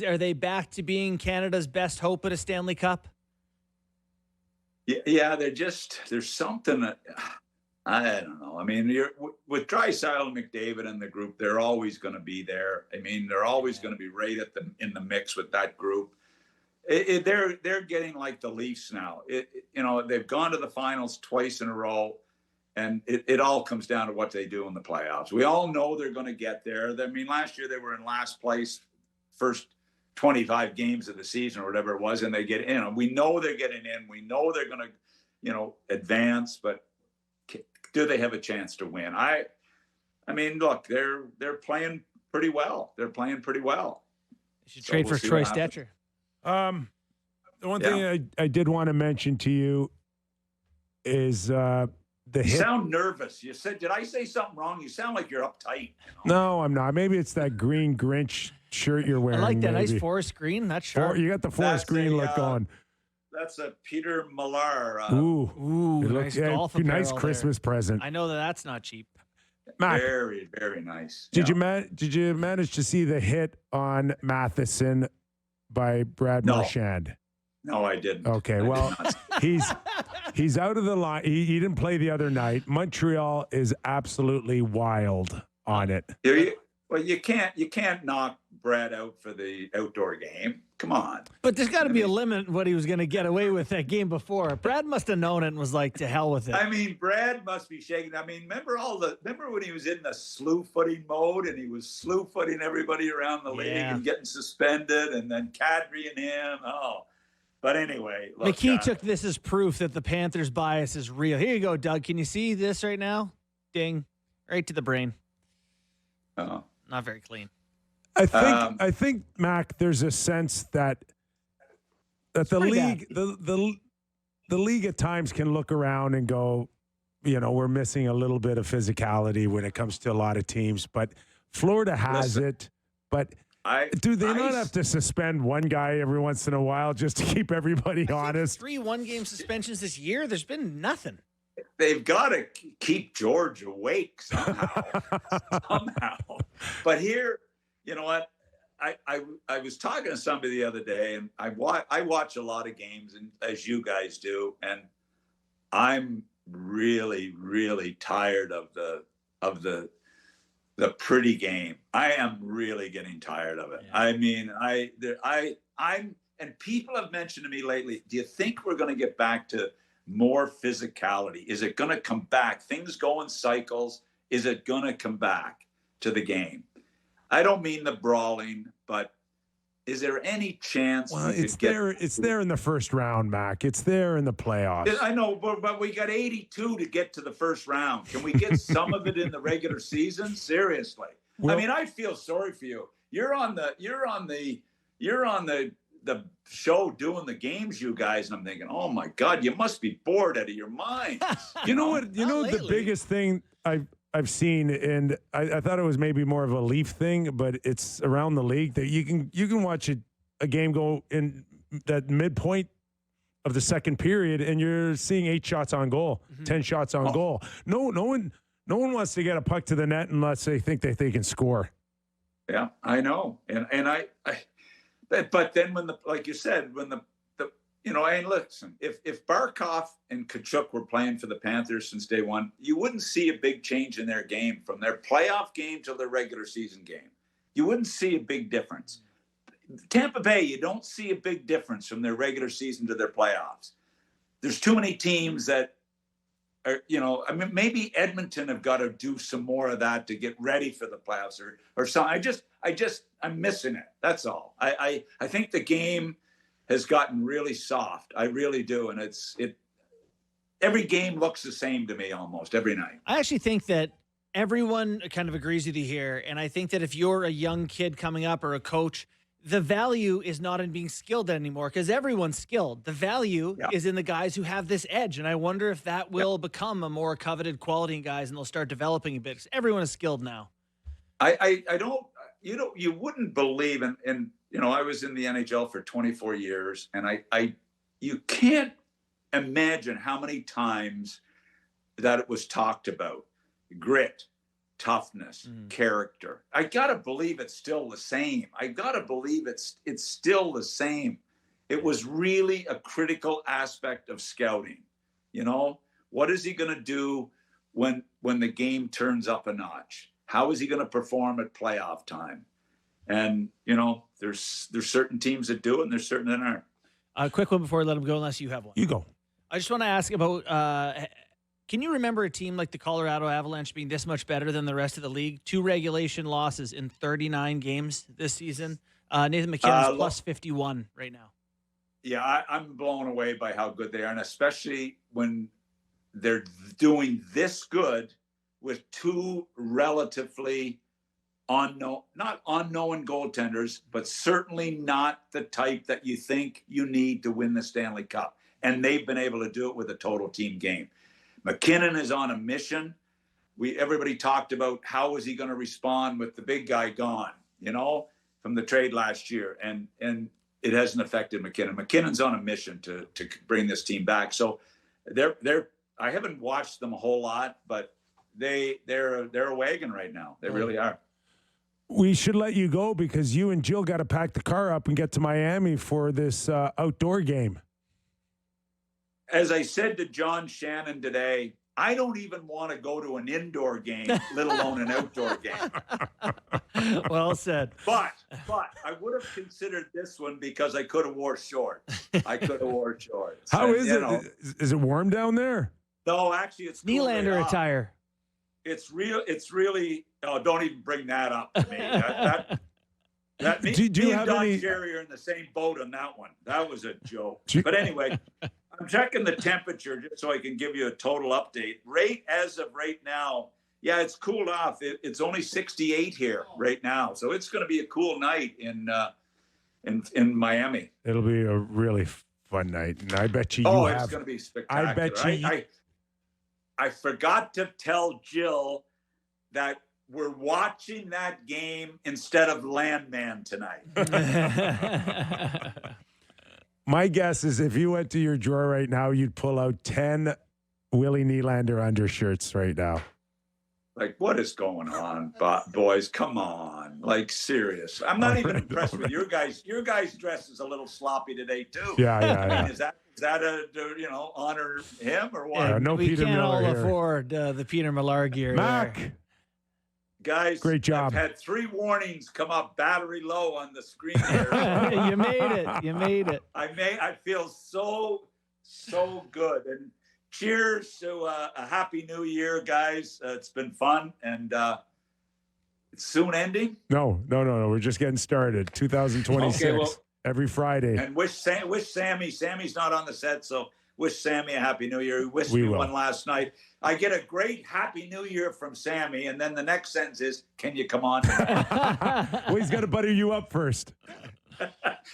Are they back to being Canada's best hope at a Stanley Cup? Yeah, there's something that, I don't know. I mean, with Draisaitl and McDavid and the group, they're always going to be there. I mean, they're always going to be right in the mix with that group. They're getting like the Leafs now. They've gone to the finals twice in a row, and it all comes down to what they do in the playoffs. We all know they're going to get there. I mean, last year they were in last place, first 25 games of the season or whatever it was, and they get in. We know they're getting in. We know they're going to, advance, but do they have a chance to win? I mean, look, they're playing pretty well. They're playing pretty well. You should trade for Troy Stetcher. The one thing I did want to mention to you is you sound nervous. You said, did I say something wrong? You sound like you're uptight. No, I'm not. Maybe it's that green Grinch shirt you're wearing. I like that maybe. Nice forest green. That's sharp. You got the forest green look on. That's a Peter Millar. Ooh, nice golf apparel nice Christmas present. I know that's not cheap. Mac, very, very nice. Did you manage to see the hit on Matheson by Brad Marchand? No, I didn't. Okay, well, he's out of the line. He didn't play the other night. Montreal is absolutely wild on it. Well, you can't knock Brad out for the outdoor game. Come on. But there's got to be a limit what he was going to get away with that game before. Brad must have known it and was like, to hell with it. I mean, Brad must be shaking. I mean, remember when he was in the slew footing mode and he was slew footing everybody around the league and getting suspended, and then Kadri and him. Oh. But anyway, look, McKee took this as proof that the Panthers' bias is real. Here you go, Doug. Can you see this right now? Ding. Right to the brain. Oh. Not very clean. I think, Mac, there's a sense that the league, the league at times can look around and go, we're missing a little bit of physicality when it comes to a lot of teams. But Florida has it. But do they not have to suspend one guy every once in a while just to keep everybody honest? 3 one-game suspensions this year. There's been nothing. They've got to keep George awake somehow. But here, you know what? I was talking to somebody the other day, and I watch a lot of games, and as you guys do, and I'm really, really tired of the pretty game. I am really getting tired of it. Yeah. I mean, I'm and people have mentioned to me lately, do you think we're going to get back to more physicality? Is it going to come back? Things go in cycles. Is it going to come back to the game? I don't mean the brawling, but is there any chance? Well, it's there in the first round, Mac. It's there in the playoffs. I know, but we got 82 to get to the first round. Can we get some of it in the regular season? Seriously. Well, I mean, I feel sorry for you. You're on the show doing the games, you guys, and I'm thinking, oh my God, you must be bored out of your mind. You know what? The biggest thing I've seen, and I thought it was maybe more of a Leaf thing, but it's around the league that you can watch a game go in that midpoint of the second period, and you're seeing 8 shots on goal, 10 shots on goal. No one wants to get a puck to the net unless they think that they can score. Yeah, I know, and I but then like you said, when and listen, if Barkov and Tkachuk were playing for the Panthers since day one, you wouldn't see a big change in their game from their playoff game to their regular season game. You wouldn't see a big difference. Tampa Bay, you don't see a big difference from their regular season to their playoffs. There's too many teams that are, I mean, maybe Edmonton have got to do some more of that to get ready for the playoffs or something. I'm missing it. That's all. I think the game has gotten really soft. I really do. And every game looks the same to me almost every night. I actually think that everyone kind of agrees with you here. And I think that if you're a young kid coming up or a coach, the value is not in being skilled anymore because everyone's skilled. The value is in the guys who have this edge. And I wonder if that will become a more coveted quality in guys and they'll start developing a bit because everyone is skilled now. You wouldn't believe, and I was in the NHL for 24 years, and you can't imagine how many times that it was talked about. Grit, toughness, character. I gotta believe it's still the same. I gotta believe it's still the same. It was really a critical aspect of scouting. What is he gonna do when the game turns up a notch? How is he going to perform at playoff time? And, there's certain teams that do it and there's certain that aren't. A quick one before I let him go, unless you have one. You go. I just want to ask about, can you remember a team like the Colorado Avalanche being this much better than the rest of the league? 2 regulation losses in 39 games this season. Nathan McKinnon's plus 51 right now. Yeah, I'm blown away by how good they are, and especially when they're doing this good with 2 relatively not unknown goaltenders, but certainly not the type that you think you need to win the Stanley Cup. And they've been able to do it with a total team game. McKinnon is on a mission. Everybody talked about how is he going to respond with the big guy gone, from the trade last year. And it hasn't affected McKinnon. McKinnon's on a mission to bring this team back. So I haven't watched them a whole lot, but they're a wagon right now. They really are. We should let you go because you and Jill got to pack the car up and get to Miami for this outdoor game. As I said to John Shannon today, I don't even want to go to an indoor game, let alone an outdoor game. Well said. But I would have considered this one because I could have wore shorts. How is it? Is it warm down there? No, actually, it's cool Nylander right attire. It's really. Oh, don't even bring that up to me. That me, do you me have and Don any... Cherry are in the same boat on that one. That was a joke. But anyway, I'm checking the temperature just so I can give you a total update. As of right now, yeah, it's cooled off. It's only 68 here right now, so it's going to be a cool night in Miami. It'll be a really fun night, and I bet you. It's going to be spectacular. I bet you. I forgot to tell Jill that we're watching that game instead of Landman tonight. My guess is if you went to your drawer right now, you'd pull out 10 Willie Nylander undershirts right now. Like, what is going on, boys? Come on. Like, serious. I'm not even impressed with your guys. Your guys' dress is a little sloppy today, too. Yeah. I mean, is that a honor him or what? Yeah, no we Peter can't Miller all here. afford the Peter Millar gear. Mac. There. Guys, great job. I've had 3 warnings come up battery low on the screen here. You made it. I feel so good. And cheers to a happy new year, guys. It's been fun, and it's soon ending. No. We're just getting started. 2026. Okay, well, every Friday. And wish Sammy. Sammy's not on the set, so wish Sammy a happy new year. He wished me one last night. I get a great happy new year from Sammy, and then the next sentence is, "Can you come on?" Well, he's got to butter you up first.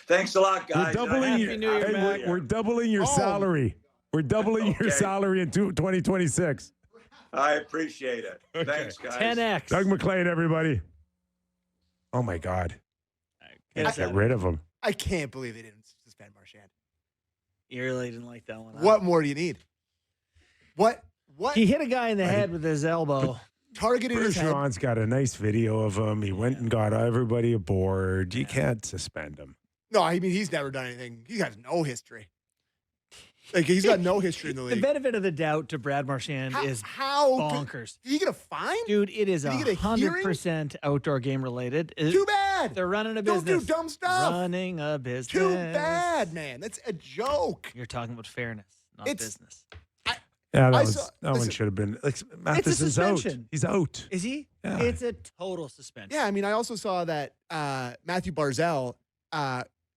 Thanks a lot, guys. We're doubling your salary. We're doubling your salary in 2026. I appreciate it. Okay. Thanks, guys. 10X. Doug MacLean, everybody. Oh, my God. Get rid of him. I can't believe they didn't suspend Marchand. You really didn't like that one. Huh? What more do you need? What? He hit a guy in the head with his elbow. Targeted his head. Bergeron's got a nice video of him. He went and got everybody aboard. You can't suspend him. No, I mean, he's never done anything. He has no history. Like, he's got no history in the league. The benefit of the doubt to Brad Marchand is bonkers. Did he get a fine? Dude, it is 100% outdoor game related. Too bad. They're running a business. Don't do dumb stuff. Running a business. Too bad, man. That's a joke. You're talking about fairness, not business. Yeah, that one should have been. Like, Matheson's out. He's out. Is he? Yeah. It's a total suspension. Yeah, I mean, I also saw that Matthew Barzal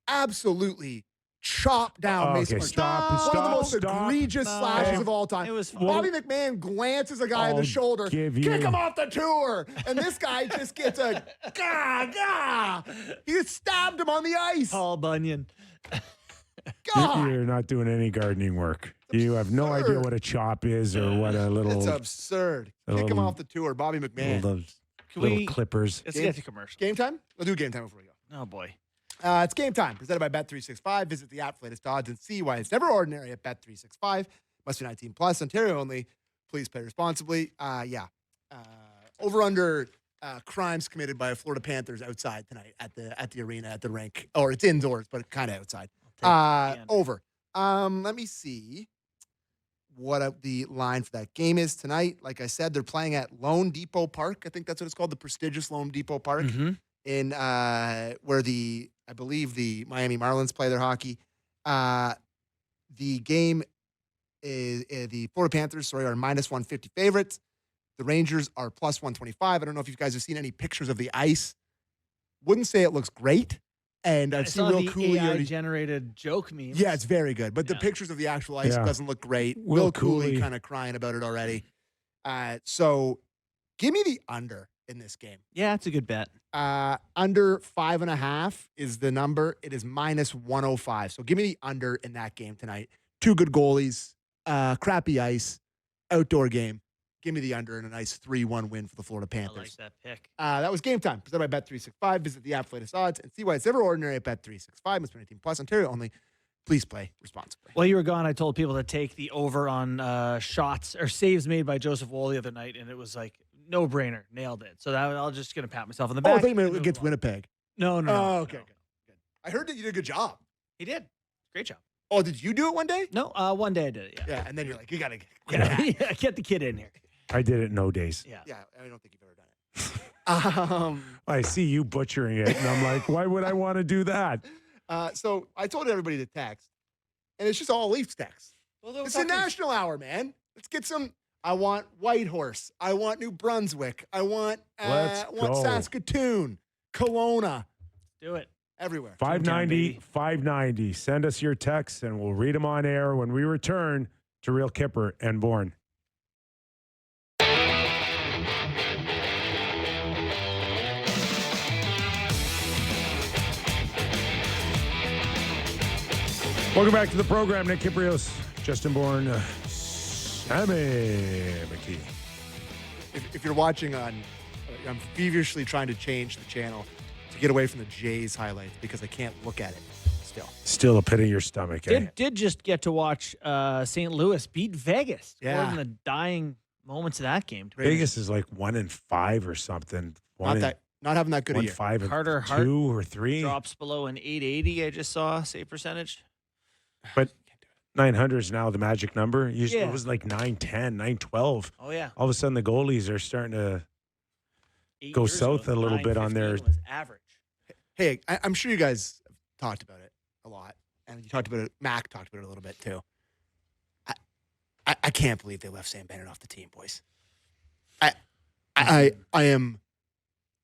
absolutely chopped down Mason Marchand. One of the most egregious slashes of all time. It was Bobby McMahon glances a guy in the shoulder, kick him off the tour, and this guy just gets a gah. He stabbed him on the ice. Paul Bunyan. God. You're not doing any gardening work. You have no idea what a chop is or what a little. It's absurd. Kick him off the tour, Bobby McMahon. Little clippers. Let's get to commercial. Game time? We'll do game time before we go. Oh, boy. It's game time, presented by Bet365. Visit the app for latest odds and see why it's never ordinary at Bet365. Must be 19 plus, Ontario only. Please play responsibly. Over under crimes committed by Florida Panthers outside tonight at the arena, at the rink. Or it's indoors, but kind of outside. Over. Let me see what the line for that game is tonight. Like I said, they're playing at Lone Depot Park. I think that's what it's called, the prestigious Lone Depot Park. In where I believe the Miami Marlins play their hockey. The game is the Florida Panthers, are minus 150 favorites. The Rangers are plus 125. I don't know if you guys have seen any pictures of the ice. Wouldn't say it looks great. And I've seen Will Cooley already generated joke memes. Yeah, it's very good. But the pictures of the actual ice doesn't look great. Will Cooley kind of crying about it already. So give me the under in this game. Yeah, it's a good bet. Under 5.5 is the number. It is minus 105. So give me the under in that game tonight. 2 good goalies, crappy ice, outdoor game. Give me the under and a nice 3-1 win for the Florida Panthers. I like that pick. That was Game Time, presented by Bet365. Visit the app for latest odds and see why it's ever ordinary at Bet365. Must be 18 plus, Ontario only. Please play responsibly. While you were gone, I told people to take the over on shots or saves made by Joseph Woll the other night, and it was like no brainer, nailed it. So I'm just gonna pat myself on the back. I think against Winnipeg. No. Oh, okay, good. I heard that you did a good job. He did. Great job. Oh, did you do it one day? No, one day I did it. Yeah. Yeah, and then you're like, you gotta Get the kid in here. I did it no days. Yeah. Yeah, I don't think you've ever done it. I see you butchering it, and I'm like, why would I want to do that? So I told everybody to text, and it's just all Leafs text. Well, It's a national hour, man. Let's get some. I want Whitehorse. I want New Brunswick. I want Let's go. Saskatoon, Kelowna. Do it. Everywhere. 590. Send us your texts, and we'll read them on air when we return to Real Kyper and Bourne. Welcome back to the program. Nick Kypreos, Justin Bourne, Sammy McKee. If you're watching on, I'm feverishly trying to change the channel to get away from the Jays highlights because I can't look at it still. Still a pit in your stomach. Did just get to watch St. Louis beat Vegas. Yeah. More than the dying moments of that game. Vegas is like 1-5 or something. Not having that good a year. 1-5 Carter and Hart 2 or 3. drops below an 880. I just saw save percentage. But 900 is now the magic number. Usually Yeah. it was like 910, 912. Oh yeah. All of a sudden the goalies are starting to 8 go years south ago, a little bit on their. 915 was average. Hey, I'm sure you guys have talked about it a lot, and you talked about it. Mac talked about it a little bit too. I can't believe they left Sam Bennett off the team, boys. I'm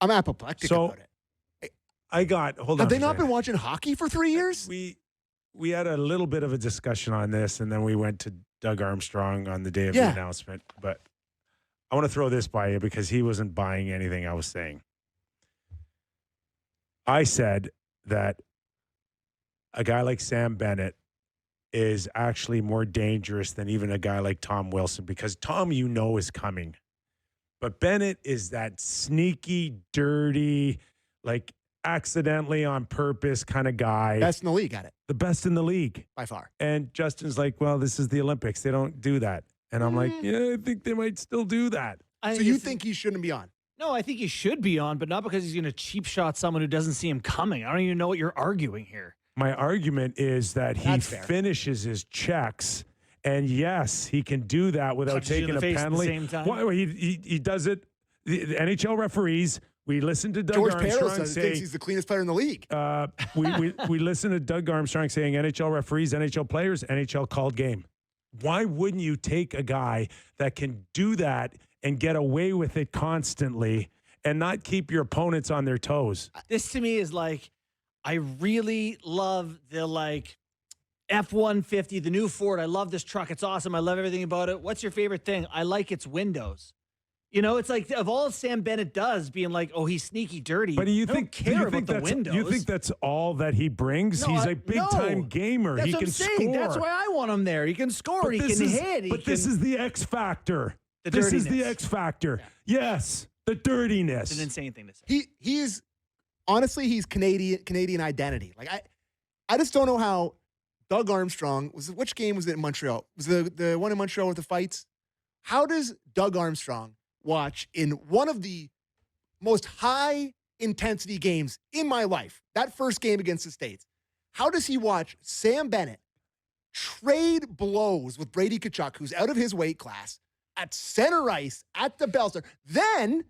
apoplectic about it. I got hold on. Have they for a not second. been watching hockey for 3 years? We had a little bit of a discussion on this, and then we went to Doug Armstrong on the day of the announcement. But I want to throw this by you because he wasn't buying anything I was saying. I said that a guy like Sam Bennett is actually more dangerous than even a guy like Tom Wilson because Tom, is coming. But Bennett is that sneaky, dirty, like accidentally on purpose kind of guy. Best in the league at it. The best in the league. By far. And Justin's like, well, this is the Olympics. They don't do that. And I'm like, yeah, I think they might still do that. So you think he shouldn't be on? No, I think he should be on, but not because he's going to cheap shot someone who doesn't see him coming. I don't even know what you're arguing here. My argument is that he That's fair. finishes his checks. And yes, he can do that without Punches you in taking the a face at the penalty. same time. Well, he does it. The NHL referees, we listen to Doug George Armstrong Peros say, thinks he's the cleanest player in the league. we listen to Doug Armstrong saying NHL referees, NHL players, NHL called game. Why wouldn't you take a guy that can do that and get away with it constantly and not keep your opponents on their toes? This to me is like, I really love the F-150, the new Ford. I love this truck. It's awesome. I love everything about it. What's your favorite thing? I like its windows. You know, it's like of all Sam Bennett does, being like, oh, he's sneaky dirty. But do you don't care about the windows. You think that's all that he brings? No, He's a big-time gamer. That's He what can I'm saying. score. That's why I want him there. He can score. He can hit. This is the X factor. This is the X factor. Yeah. Yes, the dirtiness. It's an insane thing to say. He's honestly, he's Canadian identity. Like I just don't know how Doug Armstrong which game was it in Montreal? Was the one in Montreal with the fights? How does Doug Armstrong watch in one of the most high intensity games in my life, that first game against the States? How does he watch Sam Bennett trade blows with Brady Tkachuk, who's out of his weight class, at center ice at the Belster, then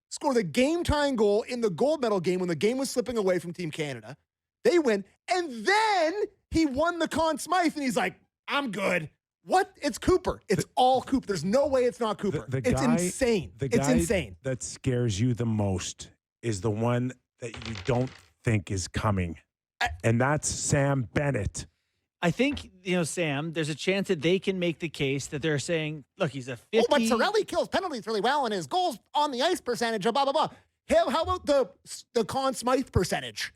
score the game-tying goal in the gold medal game when the game was slipping away from Team Canada? They win, and then he won the Conn Smythe, and he's like, I'm good. What? It's Cooper. It's all Cooper. There's no way it's not Cooper. It's insane. It's insane. That scares you the most is the one that you don't think is coming. And that's Sam Bennett. I think, Sam, there's a chance that they can make the case that they're saying, look, he's a 50. Oh, but Cirelli kills penalties really well, and his goals on the ice percentage, blah, blah, blah. How about the Conn Smythe percentage?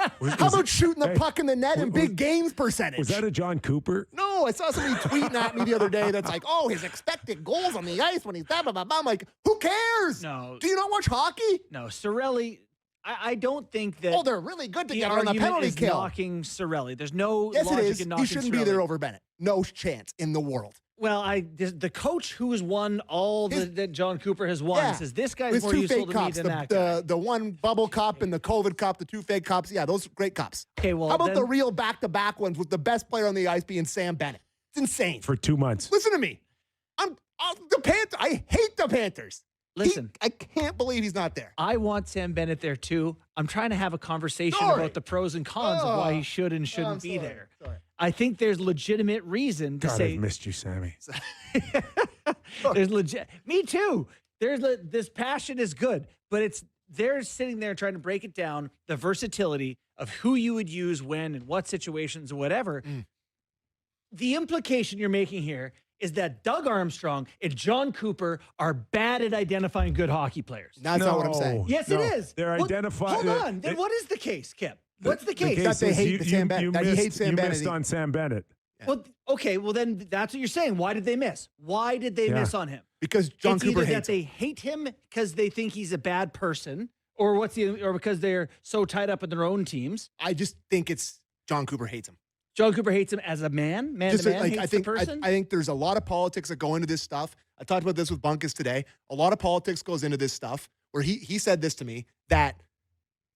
How about shooting the puck in the net in big games percentage? Was that a John Cooper? No, I saw somebody tweeting at me the other day that's like, oh, his expected goals on the ice when he's blah, blah, blah, blah. I'm like, who cares? No. Do you not watch hockey? No, Cirelli, I don't think that. Oh, they're really good the together on the argument penalty is kill. knocking Cirelli. There's no Yes, it logic is. in knocking He shouldn't Cirelli. be there over Bennett. No chance in the world. Well, the coach who has won all that John Cooper has won says this guy's His more two useful fake to cups, me than that guy. the one bubble cup and the COVID cup, the two fake cups. Yeah, those are great cups. Okay, well, how about then, the real back-to-back ones with the best player on the ice being Sam Bennett? It's insane. For 2 months. Listen to me. The Panthers. I hate the Panthers. Listen, I can't believe he's not there. I want Sam Bennett there too. I'm trying to have a conversation about the pros and cons of why he should and shouldn't be there. Sorry. I think there's legitimate reason to God, say I've missed you, Sammy. there's legit. Me too. This passion is good, but they're sitting there trying to break it down, the versatility of who you would use when and what situations or whatever. The implication you're making here is that Doug Armstrong and John Cooper are bad at identifying good hockey players. That's not what I'm saying. Yes, it is. They're identifying. Hold on. Then what is the case, Kip? What's the case? That they hate Sam Bennett. That he hates Sam Bennett. You missed on Sam Bennett. Yeah. Well, okay. Well, then that's what you're saying. Why did they miss? Why did they miss on him? Because John it's Cooper either hates that they hate him because they think he's a bad person, or because they're so tied up in their own teams. I just think it's John Cooper hates him. John Cooper hates him as a man. Man to man hates the person. I think there's a lot of politics that go into this stuff. I talked about this with Bunkus today. A lot of politics goes into this stuff where he said this to me, that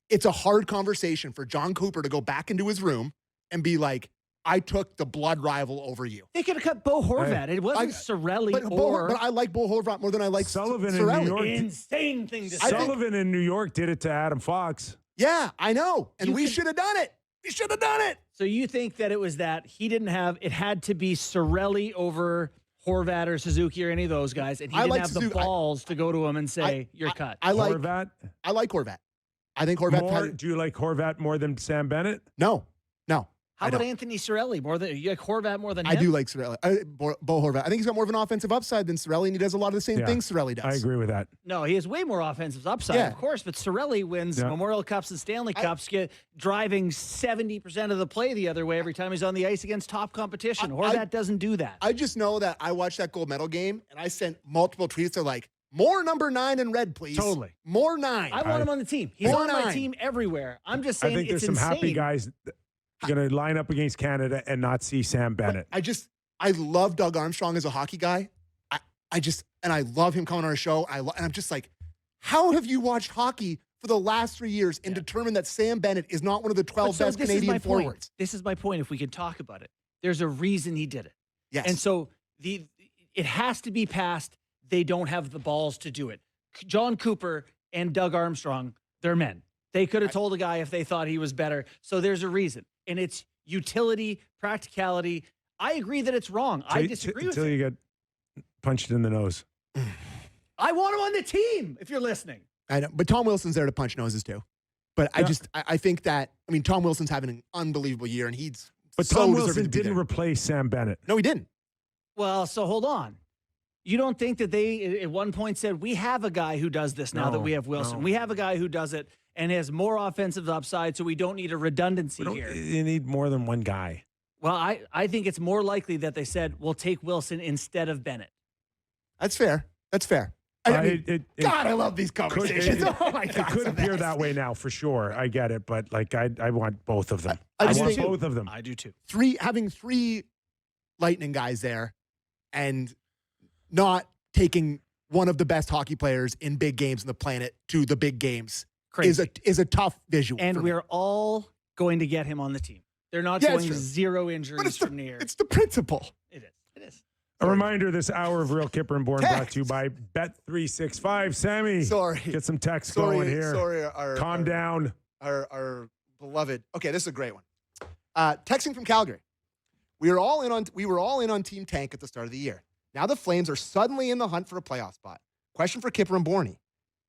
it's a hard conversation for John Cooper to go back into his room and be like, I took the blood rival over you. They could have cut Bo Horvat. It wasn't Cirelli but I like Bo Horvat more than I like Sullivan Cirelli. in New York. Insane thing to say. Sullivan in New York did it to Adam Fox. Yeah, I know. And we should have done it. We should have done it. So you think that it was that he didn't have, it had to be Cirelli over Horvat or Suzuki or any of those guys, and he didn't have the balls to go to him and say, you're cut. I like Horvat? I like Horvat. I think Horvat. Do you like Horvat more than Sam Bennett? No. How about Anthony Cirelli? You like Horvat more than him? I do like Cirelli. Bo Horvat. I think he's got more of an offensive upside than Cirelli, and he does a lot of the same things Cirelli does. I agree with that. No, he has way more offensive upside, of course, but Cirelli wins Memorial Cups and Stanley Cups, driving 70% of the play the other way every time he's on the ice against top competition. Horvat doesn't do that. I just know that I watched that gold medal game, and I sent multiple tweets. They're like, more number 9 in red, please. Totally. More 9. I want him on the team. He's on my team everywhere. I'm just saying I think it's there's some insane. happy guys going to line up against Canada and not see Sam Bennett. I love Doug Armstrong as a hockey guy. And I love him coming on our show. And I'm just like, how have you watched hockey for the last 3 years and determined that Sam Bennett is not one of the 12 best Canadian forwards? This is my point. If we can talk about it, there's a reason he did it. Yes. And so it has to be passed. They don't have the balls to do it. John Cooper and Doug Armstrong, they're men. They could have told a guy if they thought he was better. So there's a reason. And it's utility, practicality. I agree that it's wrong. I disagree with it. Until you get punched in the nose. I want him on the team, if you're listening. I know, but Tom Wilson's there to punch noses too. But I think that, Tom Wilson's having an unbelievable year, and he's Tom Wilson didn't replace Sam Bennett. No, he didn't. Well, so hold on. You don't think that they at one point said, we have a guy who does this now that we have Wilson. No. We have a guy who does it and has more offensive upside, so we don't need a redundancy here. You need more than one guy. Well, I think it's more likely that they said, we'll take Wilson instead of Bennett. That's fair. I love these conversations. Oh my God. It could appear that way now for sure. I get it. But I want both of them. I want both of them. I do too. Having 3 Lightning guys there and not taking one of the best hockey players in big games on the planet to the big games is a tough visual. And we're all going to get him on the team. They're not going 0 injuries from near. It's the principle. It is. A reminder, this hour of Real Kyper and Bourne brought to you by Bet365. Sammy, get some text going here. Calm down. Our beloved. Okay, this is a great one. Texting from Calgary. We were all in on Team Tank at the start of the year. Now the Flames are suddenly in the hunt for a playoff spot. Question for Kyper and Bourne.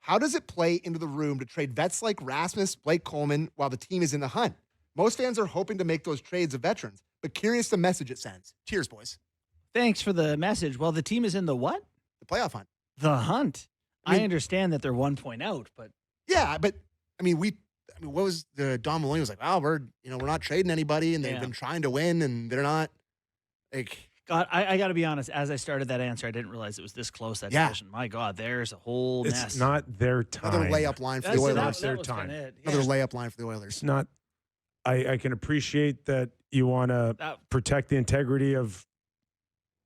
How does it play into the room to trade vets like Rasmus, Blake Coleman while the team is in the hunt? Most fans are hoping to make those trades of veterans, but curious the message it sends. Cheers, boys. Thanks for the message. Well, the team is in the what? The playoff hunt. The hunt. I understand that they're 1 point out, but yeah, but what was the Don Maloney was like? Wow, we're not trading anybody, and they've been trying to win, and they're not like. God, I got to be honest. As I started that answer, I didn't realize it was this close. That division. My God, there's a whole mess. It's not their time. Another layup line for the Oilers. Not their time. Another layup line for the Oilers. It's not. I can appreciate that you want to protect the integrity of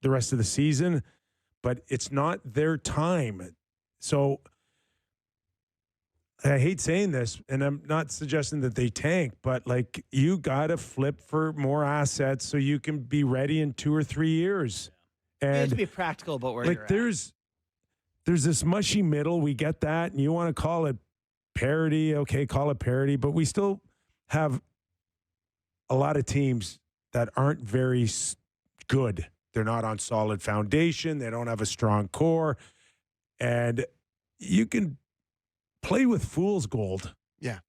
the rest of the season, but it's not their time. So I hate saying this, and I'm not suggesting that they tank, but like you got to flip for more assets so you can be ready in 2 or 3 years. You And have to be practical about where you're at. there's this mushy middle. We get that, and you want to call it parity. Okay, call it parity, but we still have a lot of teams that aren't very good. They're not on solid foundation. They don't have a strong core, and you can play with fool's gold. Yeah.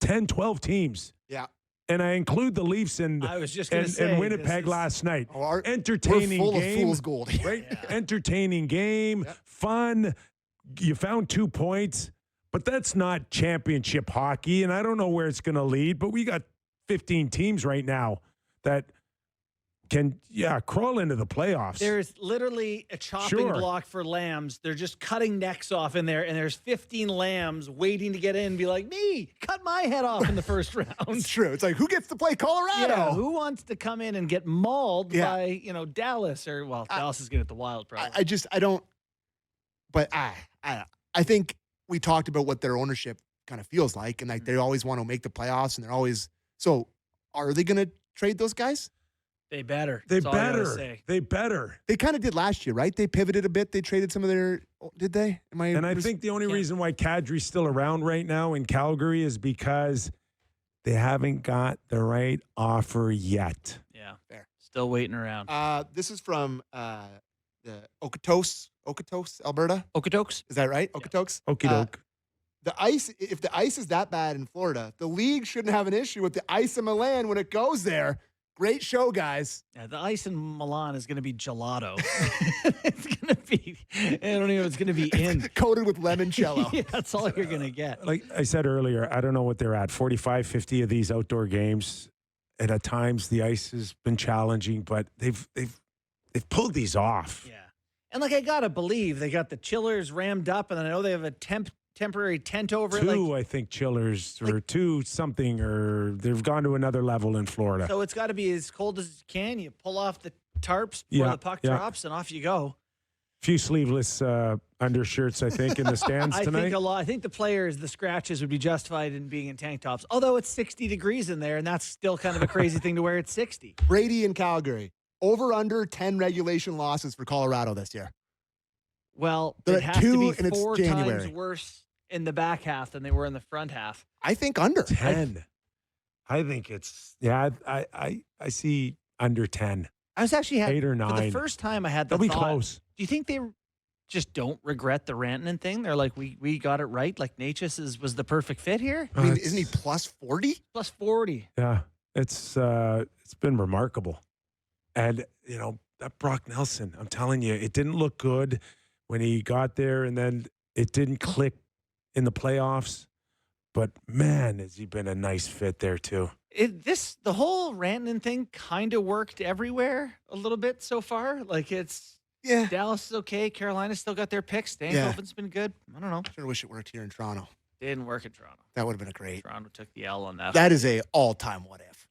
10, 12 teams. Yeah. And I include the Leafs and Winnipeg last night. Entertaining we're full game. of fool's gold. Right? Entertaining game. Yep. Fun. You found 2 points, but that's not championship hockey, and I don't know where it's going to lead, but we got 15 teams right now that can, crawl into the playoffs. There's literally a chopping block for lambs. They're just cutting necks off in there, and there's 15 lambs waiting to get in and be like, me, cut my head off in the first round. It's true. It's like, who gets to play Colorado? Yeah, who wants to come in and get mauled by, Dallas or, Dallas is going to get the Wild probably. I think we talked about what their ownership kind of feels like, and like they always want to make the playoffs, and they're always, so are they going to trade those guys? They better. They That's all I gotta better. say. They better. They kind of did last year, right? They pivoted a bit. They traded some of their. Did they? I think the only reason why Kadri's still around right now in Calgary is because they haven't got the right offer yet. Yeah, fair. Still waiting around. This is from the Okotoks, Alberta. Okotoks? Is that right? Okotoks. Okie-doke. The ice. If the ice is that bad in Florida, the league shouldn't have an issue with the ice in Milan when it goes there. Great show, guys. Yeah, the ice in Milan is going to be gelato. It's going to be, I don't even know, it's going to be coated with limoncello. Yeah, that's all you're going to get. Like I said earlier, I don't know what they're at, 45, 50 of these outdoor games. And at times the ice has been challenging, but they've pulled these off. Yeah. And like I got to believe they got the chillers rammed up, and I know they have a temporary tent over it. I think chillers or two something, or they've gone to another level in Florida. So it's got to be as cold as you can. You pull off the tarps before the puck drops, and off you go. Few sleeveless undershirts, I think, in the stands tonight. I think a lot. I think the players, the scratches, would be justified in being in tank tops. Although it's 60 degrees in there, and that's still kind of a crazy thing to wear at 60. Brady in Calgary. Over under 10 regulation losses for Colorado this year. Well, they're it at has 2, to be and it's 4 January. times worse in the back half than they were in the front half. I think under 10. I think it's I see under 10. I was actually 8 or 9. For the first time I had the They'll be thought, close. Do you think they just don't regret the Rantanen thing? They're like, we got it right. Like Natchez was the perfect fit here. I mean, isn't he plus 40? Plus 40. Yeah, it's been remarkable, and that Brock Nelson. I'm telling you, it didn't look good when he got there, and then it didn't click in the playoffs. But man, has he been a nice fit there too. The whole Rantanen thing kind of worked everywhere a little bit so far. Like Dallas is okay. Carolina's still got their picks. Stankoven's been good. I don't know. I sure wish it worked here in Toronto. Didn't work in Toronto. That would have been a great. Toronto took the L on that. That is a all-time what if.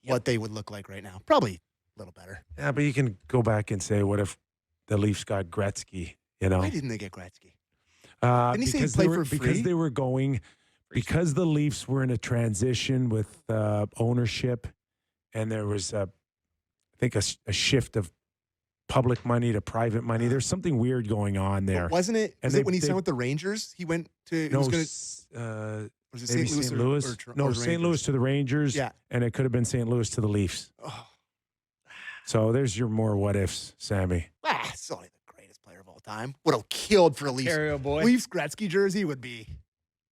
Yep. What they would look like right now. Probably a little better. Yeah, but you can go back and say, what if the Leafs got Gretzky? Why didn't they get Gretzky? Didn't he say he played for free? Because they were going, because the Leafs were in a transition with ownership, and there was, I think, a shift of public money to private money. There's something weird going on there. But wasn't it? Was it when he signed with the Rangers? He went to. No, was it St. Louis? St. Louis to the Rangers. Yeah, and it could have been St. Louis to the Leafs. Oh. So there's your more what ifs, Sammy. It's only the greatest player of all time. Would have killed for a Leafs Gretzky jersey. Would be.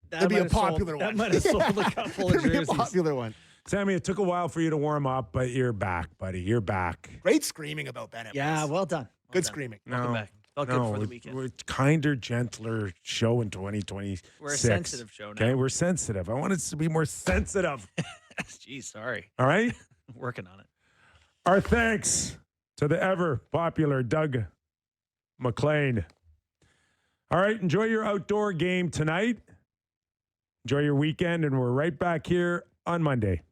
That'd be a popular one. That might have sold a couple of jerseys. Be a popular one. Sammy, it took a while for you to warm up, but you're back, buddy. You're back. Great screaming about Bennett. Yeah, well done. Good screaming. Welcome back. Felt good for the weekend. We're kinder, gentler show in 2026. We're a sensitive show now. Okay, we're sensitive. I want us to be more sensitive. Geez, sorry. All right? Working on it. Our thanks to the ever popular Doug MacLean. All right, enjoy your outdoor game tonight. Enjoy your weekend, and we're right back here on Monday.